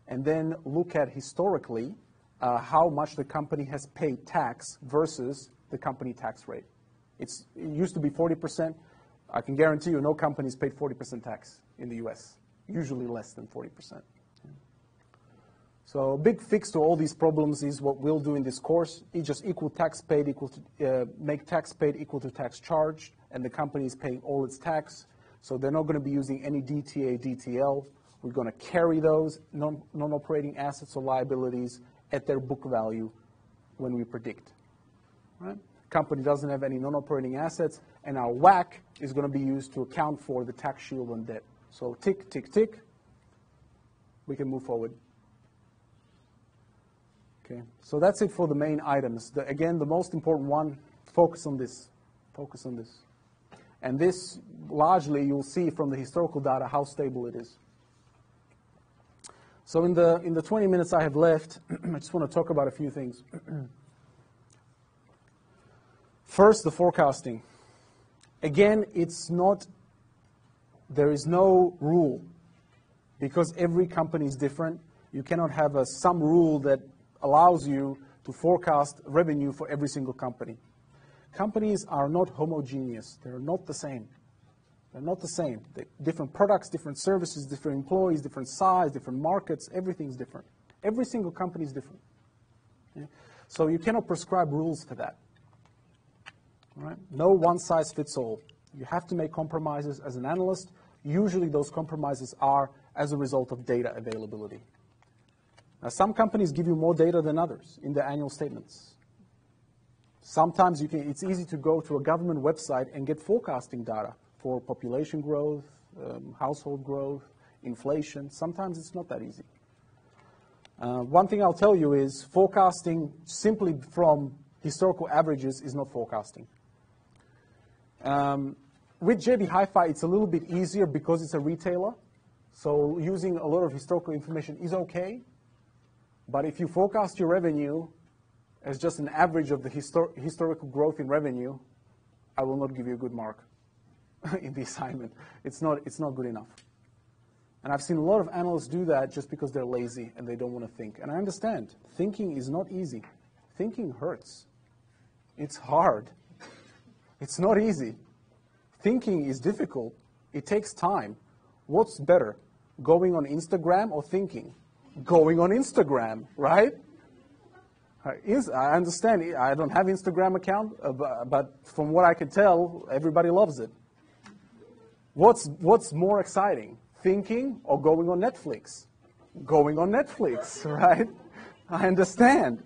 and then look at historically how much the company has paid tax versus the company tax rate. It used to be 40%. I can guarantee you no company's paid 40% tax in the US, usually less than 40%. So a big fix to all these problems is what we'll do in this course. It's just equal tax paid equal to, make tax paid equal to tax charged, and the company is paying all its tax. So they're not going to be using any DTA, DTL. We're going to carry those non-operating assets or liabilities at their book value when we predict. Right? Company doesn't have any non-operating assets, and our WACC is going to be used to account for the tax shield on debt. So tick, tick, tick. We can move forward. Okay, so that's it for the main items. Again, the most important one, focus on this. Focus on this. And this, largely, you'll see from the historical data how stable it is. So in the 20 minutes I have left, I just want to talk about a few things. First, the forecasting. Again, there is no rule, because every company is different. You cannot have some rule that allows you to forecast revenue for every single company. Companies are not homogeneous. They're not the same. They're not the same. Different products, different services, different employees, different size, different markets, everything's different. Every single company is different. Okay? So you cannot prescribe rules for that. All right? No one size fits all. You have to make compromises as an analyst. Usually those compromises are as a result of data availability. Now, some companies give you more data than others in their annual statements. Sometimes it's easy to go to a government website and get forecasting data for population growth, household growth, inflation. Sometimes it's not that easy. One thing I'll tell you is forecasting simply from historical averages is not forecasting. With JB Hi-Fi, it's a little bit easier because it's a retailer. So using a lot of historical information is okay. But if you forecast your revenue as just an average of the historical growth in revenue, I will not give you a good mark in the assignment. It's not good enough. And I've seen a lot of analysts do that just because they're lazy and they don't want to think. And I understand. Thinking is not easy. Thinking hurts. It's hard. It's not easy. Thinking is difficult. It takes time. What's better, going on Instagram or thinking? Going on Instagram, right? I understand. I don't have Instagram account, but from what I can tell, everybody loves it. What's more exciting, thinking or going on Netflix? Going on Netflix, right? I understand.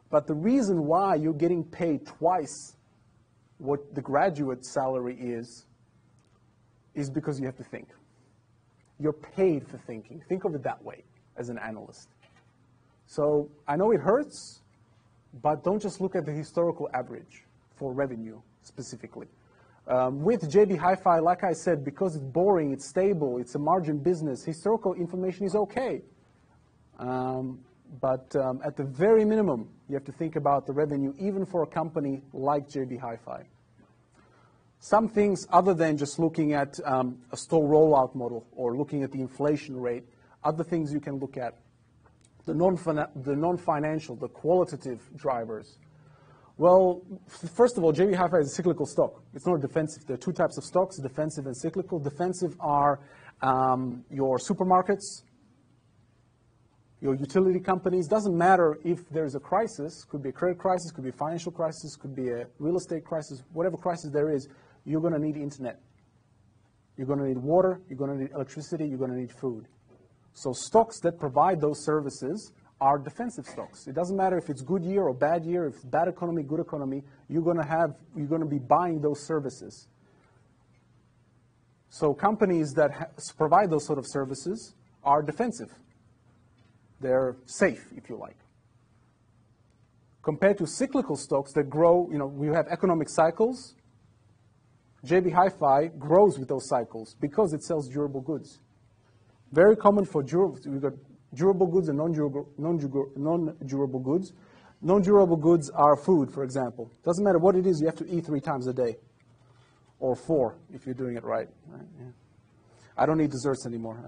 But the reason why you're getting paid twice what the graduate salary is because you have to think. You're paid for thinking. Think of it that way as an analyst. So I know it hurts, but don't just look at the historical average for revenue specifically. With JB Hi-Fi, like I said, because it's boring, it's stable, it's a margin business, historical information is okay. But at the very minimum, you have to think about the revenue, even for a company like JB Hi-Fi. Some things other than just looking at a store rollout model or looking at the inflation rate, other things you can look at. The non-financial, the qualitative drivers. Well, first of all, JB Hi-Fi is a cyclical stock. It's not defensive. There are two types of stocks, defensive and cyclical. Defensive are your supermarkets, your utility companies. Doesn't matter if there's a crisis, could be a credit crisis, could be a financial crisis, could be a real estate crisis, whatever crisis there is, you're going to need internet. You're going to need water, you're going to need electricity, you're going to need food. So stocks that provide those services are defensive stocks. It doesn't matter if it's good year or bad year, if it's bad economy, good economy, you're going to be buying those services. So companies that provide those sort of services are defensive. They're safe, if you like. Compared to cyclical stocks that grow, we have economic cycles. JB Hi-Fi grows with those cycles because it sells durable goods. Very common for durable. We've got durable goods and non-durable goods. Non-durable goods are food, for example. Doesn't matter what it is, you have to eat 3 times a day, or 4 if you're doing it right. Yeah. I don't eat desserts anymore.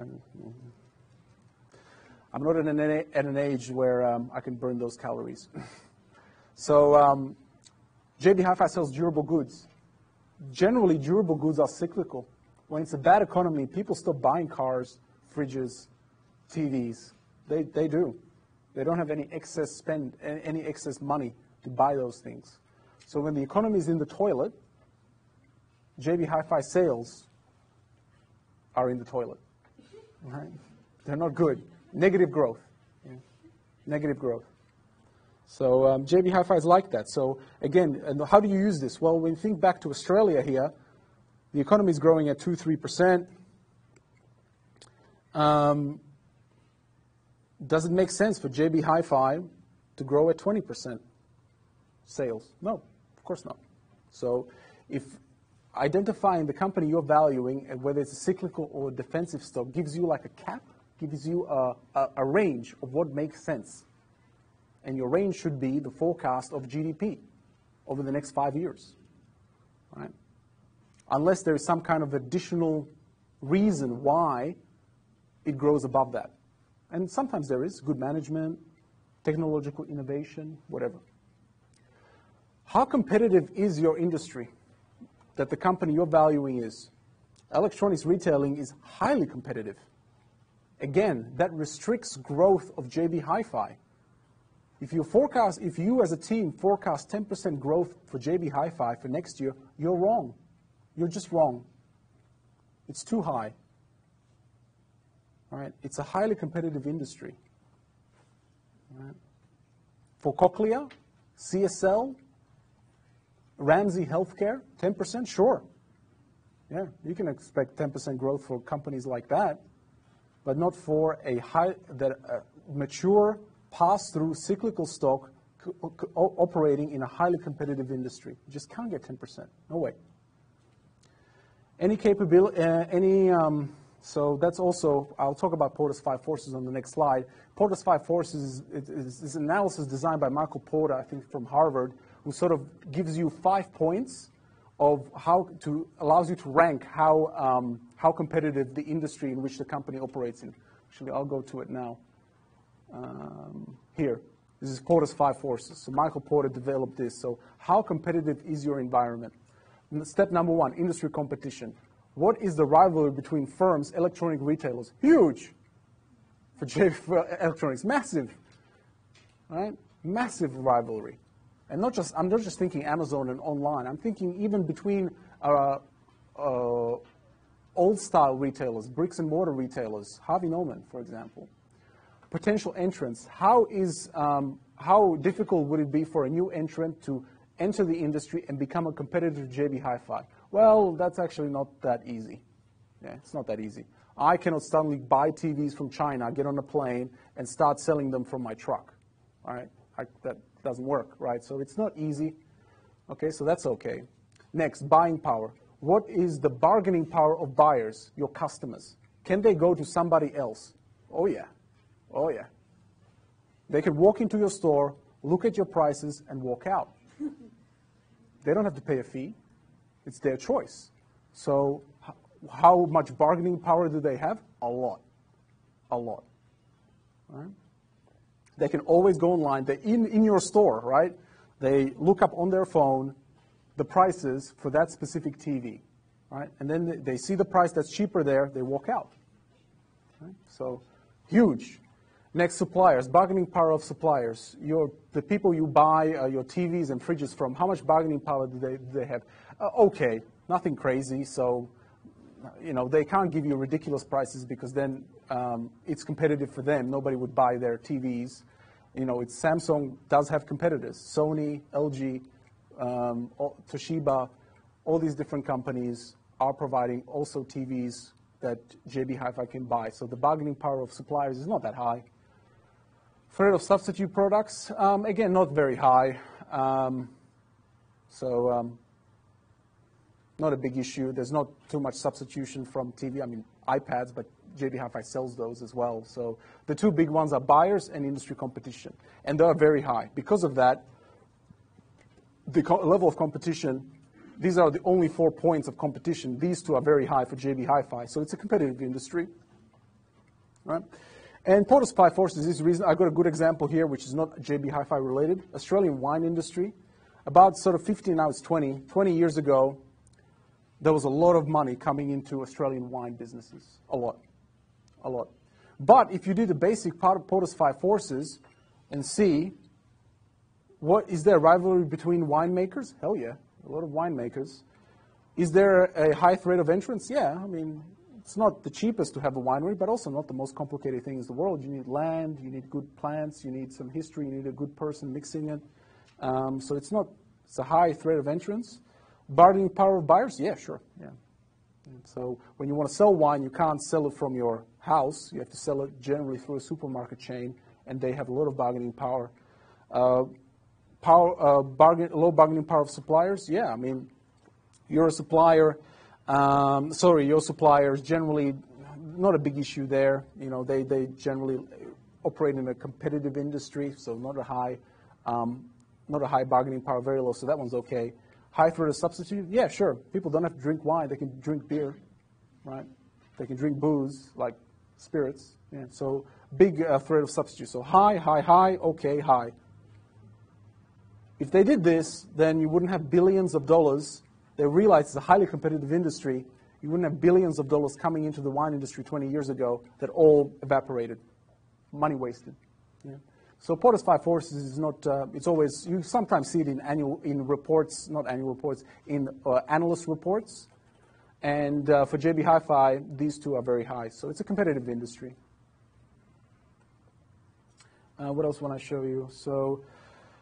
I'm not at an age where I can burn those calories. So JB Hi-Fi sells durable goods. Generally, durable goods are cyclical. When it's a bad economy, people stop buying cars, fridges, TVs. They do. They don't have any excess any excess money to buy those things. So when the economy is in the toilet, JB Hi-Fi sales are in the toilet. Right? They're not good. Negative growth. Yeah. Negative growth. So JB Hi-Fi is like that. So again, how do you use this? Well, when you think back to Australia here, the economy is growing at 2-3%. Does it make sense for JB Hi-Fi to grow at 20% sales? No, of course not. So if identifying the company you're valuing, and whether it's a cyclical or a defensive stock, gives you like a cap, gives you a range of what makes sense. And your range should be the forecast of GDP over the next 5 years. Right? Unless there is some kind of additional reason why it grows above that. And sometimes there is good management, technological innovation, whatever. How competitive is your industry that the company you're valuing is? Electronics retailing is highly competitive. Again, that restricts growth of JB Hi-Fi. If you as a team forecast 10% growth for JB Hi-Fi for next year, you're wrong. You're just wrong. It's too high. All right? It's a highly competitive industry. All right? For Cochlear, CSL, Ramsey Healthcare, 10%, sure. Yeah, you can expect 10% growth for companies like that, but not for a mature, pass-through cyclical stock operating in a highly competitive industry. You just can't get 10%. No way. Any capability, so that's also, I'll talk about Porter's 5 forces on the next slide. Porter's 5 forces is an analysis designed by Michael Porter, I think from Harvard, who sort of gives you 5 points of allows you to rank how competitive the industry in which the company operates in. Actually, I'll go to it now. Here, this is Porter's 5 forces. So Michael Porter developed this. So how competitive is your environment? Step number 1, industry competition. What is the rivalry between firms, electronic retailers? Huge. For electronics, massive. Right? Massive rivalry. And I'm not just thinking Amazon and online. I'm thinking even between old-style retailers, bricks and mortar retailers, Harvey Norman, for example. Potential entrants. How difficult would it be for a new entrant to enter the industry and become a competitor to JB Hi-Fi? Well, that's actually not that easy. Yeah, it's not that easy. I cannot suddenly buy TVs from China, get on a plane, and start selling them from my truck. All right? That doesn't work, right? So it's not easy. Okay, so that's okay. Next, buying power. What is the bargaining power of buyers, your customers? Can they go to somebody else? Oh, yeah. Oh, yeah. They can walk into your store, look at your prices, and walk out. They don't have to pay a fee. It's their choice. So how much bargaining power do they have? A lot. A lot. Right? They can always go online. They're in your store, right? They look up on their phone the prices for that specific TV, right? And then they see the price that's cheaper there, they walk out. Right? So huge. Next, suppliers, bargaining power of suppliers. The people you buy your TVs and fridges from, how much bargaining power do they have? Okay, nothing crazy. So, they can't give you ridiculous prices because then it's competitive for them. Nobody would buy their TVs. Samsung does have competitors. Sony, LG, Toshiba, all these different companies are providing also TVs that JB Hi-Fi can buy. So the bargaining power of suppliers is not that high. Threat of substitute products, again, not very high. Not a big issue. There's not too much substitution from TV. I mean, iPads, but JB Hi-Fi sells those as well. So the two big ones are buyers and industry competition. And they are very high. Because of that, the level of competition, these are the only 4 points of competition. These two are very high for JB Hi-Fi. So it's a competitive industry. Right? And Porter Supply Forces is the reason. I've got a good example here, which is not JB Hi-Fi related. Australian wine industry. About sort of 15, now it's 20 years ago, there was a lot of money coming into Australian wine businesses. A lot. A lot. But if you do the basic part of Porter Supply Forces and see, is there a rivalry between winemakers? Hell yeah, a lot of winemakers. Is there a high threat of entrance? Yeah, I mean, it's not the cheapest to have a winery, but also not the most complicated thing in the world. You need land, you need good plants, you need some history, you need a good person mixing it. So it's a high threat of entrance. Bargaining power of buyers? Yeah, sure. Yeah. So when you want to sell wine, you can't sell it from your house. You have to sell it generally through a supermarket chain, and they have a lot of bargaining power. Low bargaining power of suppliers? Yeah, I mean, you're a supplier. Your suppliers generally not a big issue there. They generally operate in a competitive industry, so not a high bargaining power, very low. So that one's okay. High threat of substitute? Yeah, sure. People don't have to drink wine. They can drink beer, right? They can drink booze, like spirits. Yeah. So big threat of substitute. So high, okay, high. If they did this, then you wouldn't have billions of dollars. They realize it's a highly competitive industry. You wouldn't have billions of dollars coming into the wine industry 20 years ago that all evaporated. Money wasted. Yeah. So Porter's Five Forces is not, it's always, you sometimes see it in reports, not annual reports, in analyst reports. And for JB Hi-Fi, these two are very high. So it's a competitive industry. What else want to show you? So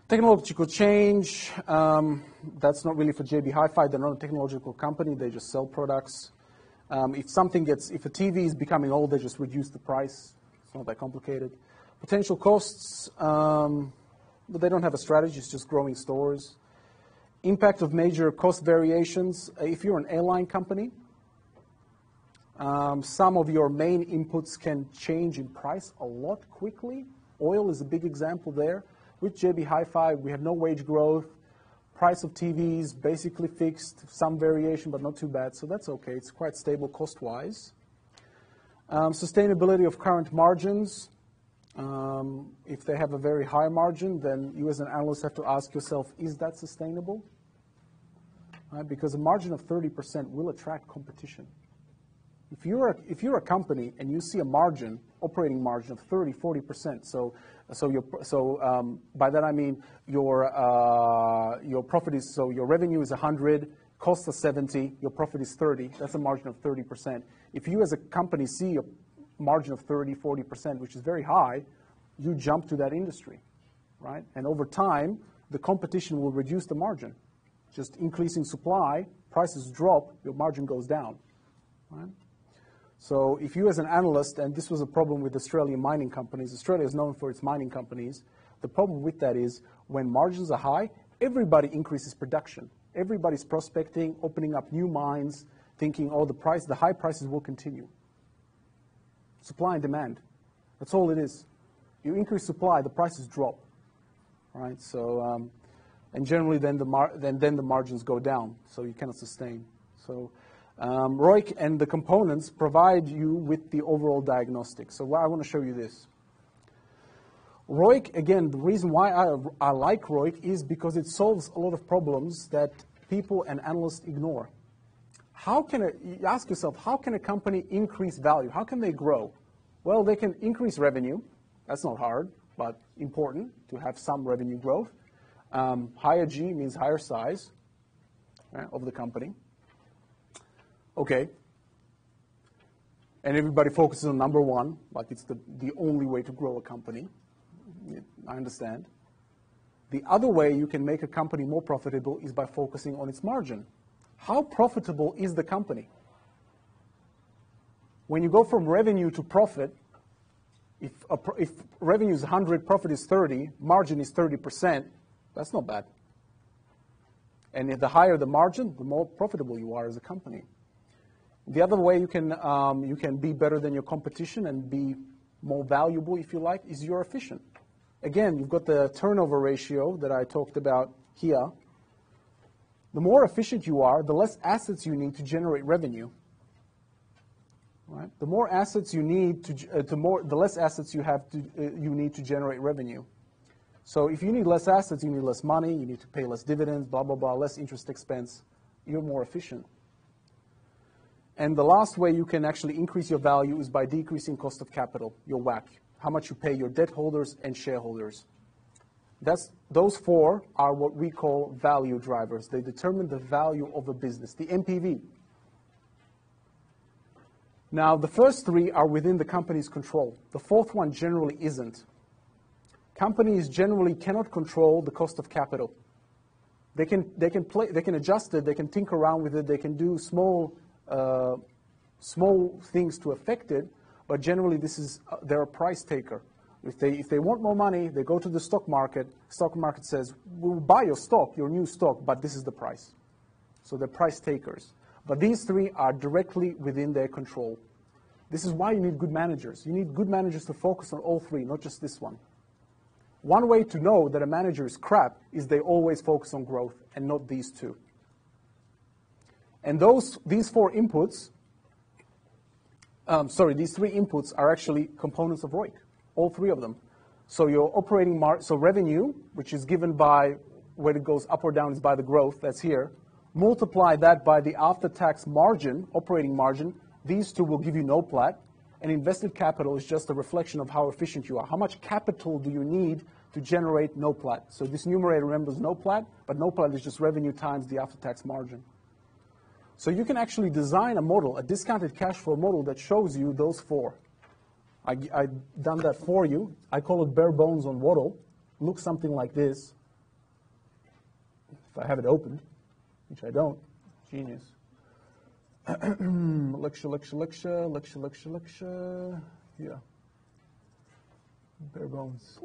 technological change, that's not really for JB Hi-Fi. They're not a technological company. They just sell products. If a TV is becoming old, they just reduce the price. It's not that complicated. Potential costs, but they don't have a strategy. It's just growing stores. Impact of major cost variations. If you're an airline company, some of your main inputs can change in price a lot quickly. Oil is a big example there. With JB Hi-Fi, we have no wage growth. Price of TVs basically fixed, some variation, but not too bad. So that's okay. It's quite stable cost-wise. Sustainability of current margins. If they have a very high margin, then you as an analyst have to ask yourself, is that sustainable? Right? Because a margin of 30% will attract competition. If you're a company and you see a margin, operating margin of 30, 40%, so by that I mean your profit is, so your revenue is 100, costs are 70, your profit is 30, that's a margin of 30%. If you as a company see a margin of 30, 40%, which is very high, you jump to that industry, right? And over time, the competition will reduce the margin. Just increasing supply, prices drop, your margin goes down, right? So if you as an analyst, and this was a problem with Australian mining companies, Australia is known for its mining companies, the problem with that is when margins are high, everybody increases production. Everybody's prospecting, opening up new mines, thinking, oh, the high prices will continue. Supply and demand, that's all it is. You increase supply, the prices drop, right? So, and generally then the margins go down, so you cannot sustain. So ROIC and the components provide you with the overall diagnostic. So I want to show you this. ROIC, again, the reason why I like ROIC is because it solves a lot of problems that people and analysts ignore. You ask yourself, how can a company increase value? How can they grow? Well, they can increase revenue. That's not hard, but important to have some revenue growth. Higher G means higher size, right, of the company. Okay. And everybody focuses on number one, like it's the only way to grow a company. I understand. The other way you can make a company more profitable is by focusing on its margin. How profitable is the company? When you go from revenue to profit, if revenue is 100, profit is 30, margin is 30%, that's not bad. And the higher the margin, the more profitable you are as a company. The other way you can be better than your competition and be more valuable, if you like, is you're efficient. Again, you've got the turnover ratio that I talked about here. The more efficient you are, the less assets you need to generate revenue. Right? The more assets you need the less assets you need to generate revenue. So if you need less assets, you need less money, you need to pay less dividends, blah, blah, blah, less interest expense. You're more efficient. And the last way you can actually increase your value is by decreasing cost of capital, your WACC, how much you pay your debt holders and shareholders. Those four are what we call value drivers. They determine the value of a business, the NPV. Now, the first three are within the company's control. The fourth one generally isn't. Companies generally cannot control the cost of capital. They can adjust it, they can tinker around with it, they can do small things to affect it, but generally they're a price taker. If they want more money, they go to the stock market. Stock market says, we'll buy your stock, your new stock, but this is the price. So they're price takers. But these three are directly within their control. This is why you need good managers. You need good managers to focus on all three, not just this one. One way to know that a manager is crap is they always focus on growth and not these two. And these three inputs are actually components of ROIC, all three of them. So your operating revenue, which is given by whether it goes up or down is by the growth, that's here. Multiply that by the after-tax margin, operating margin. These two will give you NOPLAT. And invested capital is just a reflection of how efficient you are. How much capital do you need to generate NOPLAT? So this numerator remembers NOPLAT, but NOPLAT is just revenue times the after-tax margin. So you can actually design a model, a discounted cash flow model that shows you those four. I've done that for you. I call it bare bones on Waddle. Looks something like this. If I have it opened, which I don't. Genius. lecture. Yeah. Bare bones.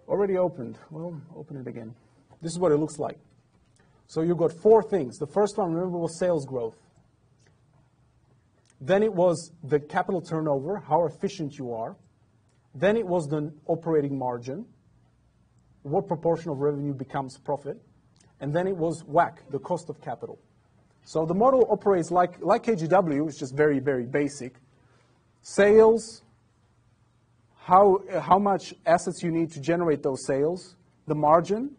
Already opened. Well, open it again. This is what it looks like. So you've got four things. The first one, remember, was sales growth. Then it was the capital turnover, how efficient you are. Then it was the operating margin, what proportion of revenue becomes profit. And then it was WACC, the cost of capital. So the model operates like KGW, it's just very, very basic. Sales, how much assets you need to generate those sales. The margin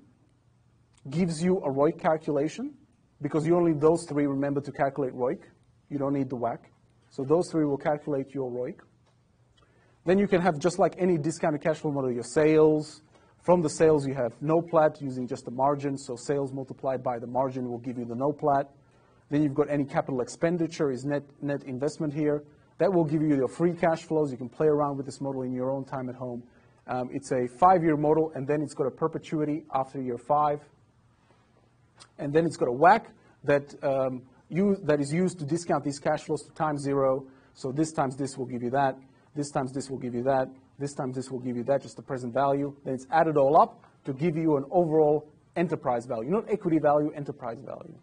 gives you a ROIC calculation, because you only need those three, remember, to calculate ROIC. You don't need the WACC. So those three will calculate your ROIC. Then you can have, just like any discounted cash flow model, your sales, From the sales, you have no-plat using just the margin, so sales multiplied by the margin will give you the no-plat. Then you've got any capital expenditure is net investment here. That will give you your free cash flows. You can play around with this model in your own time at home. It's a 5-year model, and then it's got a perpetuity after year 5. And then it's got a WACC that is used to discount these cash flows to time 0. So this times this will give you that. This times this will give you that. This times this will give you that, just the present value. Then it's added all up to give you an overall enterprise value. Not equity value, enterprise value.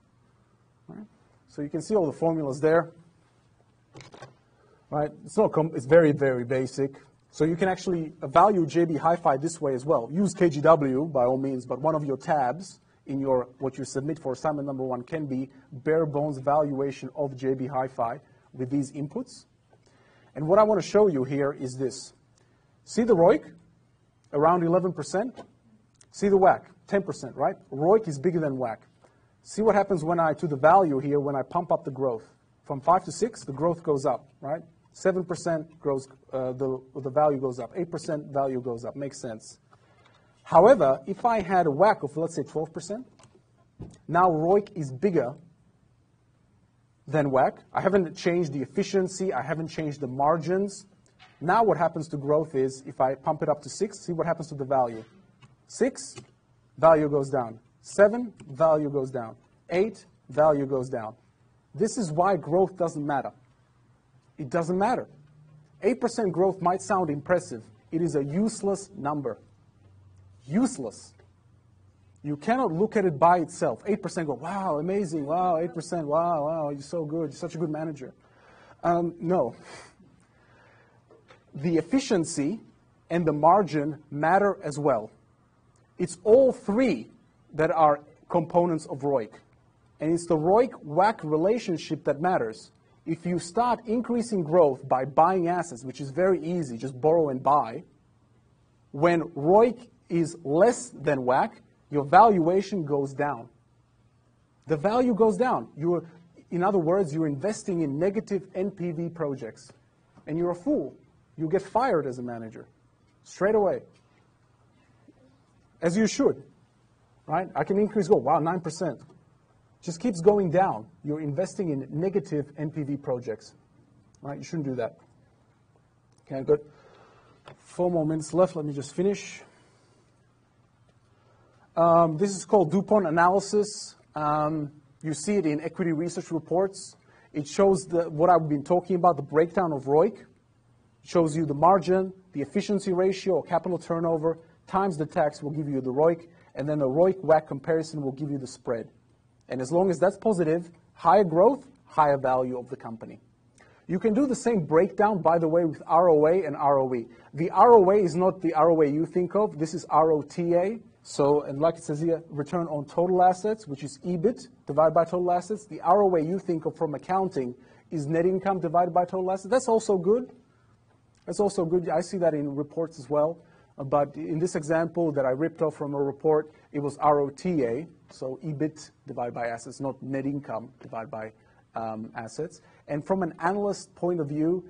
Right? So you can see all the formulas there. Right? It's very, very basic. So you can actually value JB Hi-Fi this way as well. Use KGW by all means, but one of your tabs in your what you submit for assignment number 1 can be bare bones valuation of JB Hi-Fi with these inputs. And what I want to show you here is this. See the ROIC? Around 11%. See the WACC? 10%, right? ROIC is bigger than WACC. See what happens to the value here when I pump up the growth. From 5 to 6, the growth goes up, right? 7% grows, the value goes up. 8% value goes up. Makes sense. However, if I had a WACC of, let's say, 12%, now ROIC is bigger than WACC. I haven't changed the efficiency. I haven't changed the margins. Now what happens to growth is, if I pump it up to 6, see what happens to the value. 6, value goes down. 7, value goes down. 8, value goes down. This is why growth doesn't matter. It doesn't matter. 8% growth might sound impressive. It is a useless number. Useless. You cannot look at it by itself. 8% go, wow, amazing, wow, 8%, wow, you're so good, you're such a good manager. No. The efficiency and the margin matter as well. It's all 3 that are components of ROIC. And it's the ROIC-WACC relationship that matters. If you start increasing growth by buying assets, which is very easy, just borrow and buy, when ROIC is less than WACC, your valuation goes down. The value goes down. In other words, you're investing in negative NPV projects. And you're a fool. You get fired as a manager. Straight away. As you should. Right? I can increase goal. Wow, 9%. Just keeps going down. You're investing in negative NPV projects. Right? You shouldn't do that. Okay, good. 4 more minutes left. Let me just finish. This is called DuPont analysis. You see it in equity research reports. It shows what I've been talking about, the breakdown of ROIC. It shows you the margin, the efficiency ratio, or capital turnover, times the tax will give you the ROIC, and then the ROIC-WACC comparison will give you the spread. And as long as that's positive, higher growth, higher value of the company. You can do the same breakdown, by the way, with ROA and ROE. The ROA is not the ROA you think of. This is ROTA. So, and like it says here, return on total assets, which is EBIT divided by total assets. The ROA you think of from accounting is net income divided by total assets. That's also good. That's also good. I see that in reports as well. But in this example that I ripped off from a report, it was ROTA, so EBIT divided by assets, not net income divided by assets. And from an analyst point of view,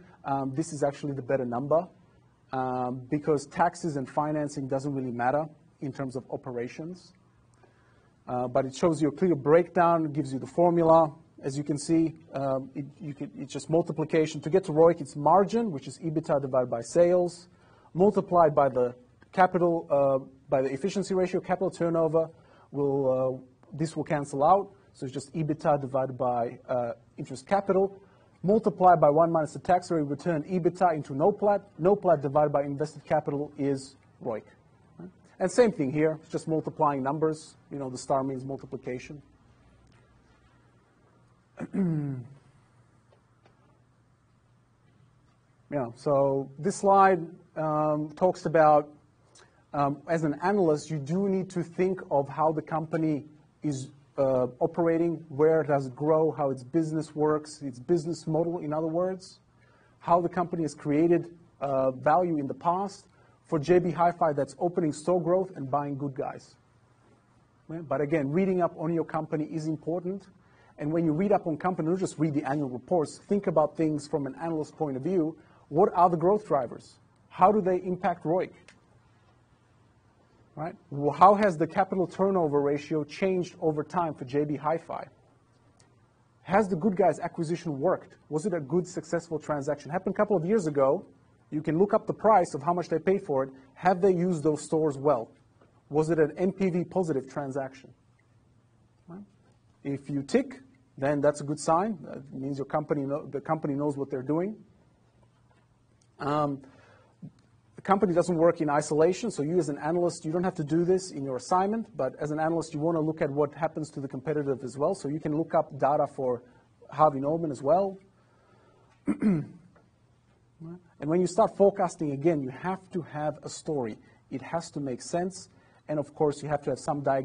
this is actually the better number because taxes and financing doesn't really matter in terms of operations. But it shows you a clear breakdown, gives you the formula. As you can see, it's just multiplication. To get to ROIC, it's margin, which is EBITDA divided by sales, multiplied by the capital, by the efficiency ratio, capital turnover. This will cancel out. So it's just EBITDA divided by interest capital, multiplied by 1 minus the tax rate, return EBITDA into no-plat. No-plat divided by invested capital is ROIC. And same thing here, it's just multiplying numbers. You know, the star means multiplication. Yeah, so this slide talks about, as an analyst, you do need to think of how the company is operating, where does it grow, how its business works, its business model, in other words, how the company has created value in the past. For JB Hi-Fi, that's opening store growth and buying good guys. Right? But again, reading up on your company is important. And when you read up on company, don't just read the annual reports. Think about things from an analyst point of view. What are the growth drivers? How do they impact ROIC? Right? Well, how has the capital turnover ratio changed over time for JB Hi-Fi? Has the Good Guys acquisition worked? Was it a good, successful transaction? Happened a couple of years ago. You can look up the price of how much they paid for it. Have they used those stores well? Was it an NPV positive transaction? Right? If you tick, then that's a good sign. That means the company knows what they're doing. The company doesn't work in isolation, so you as an analyst, you don't have to do this in your assignment, but as an analyst, you want to look at what happens to the competitive as well, so you can look up data for Harvey Norman as well. And when you start forecasting again, you have to have a story. It has to make sense, and of course, you have to have some diagnosis.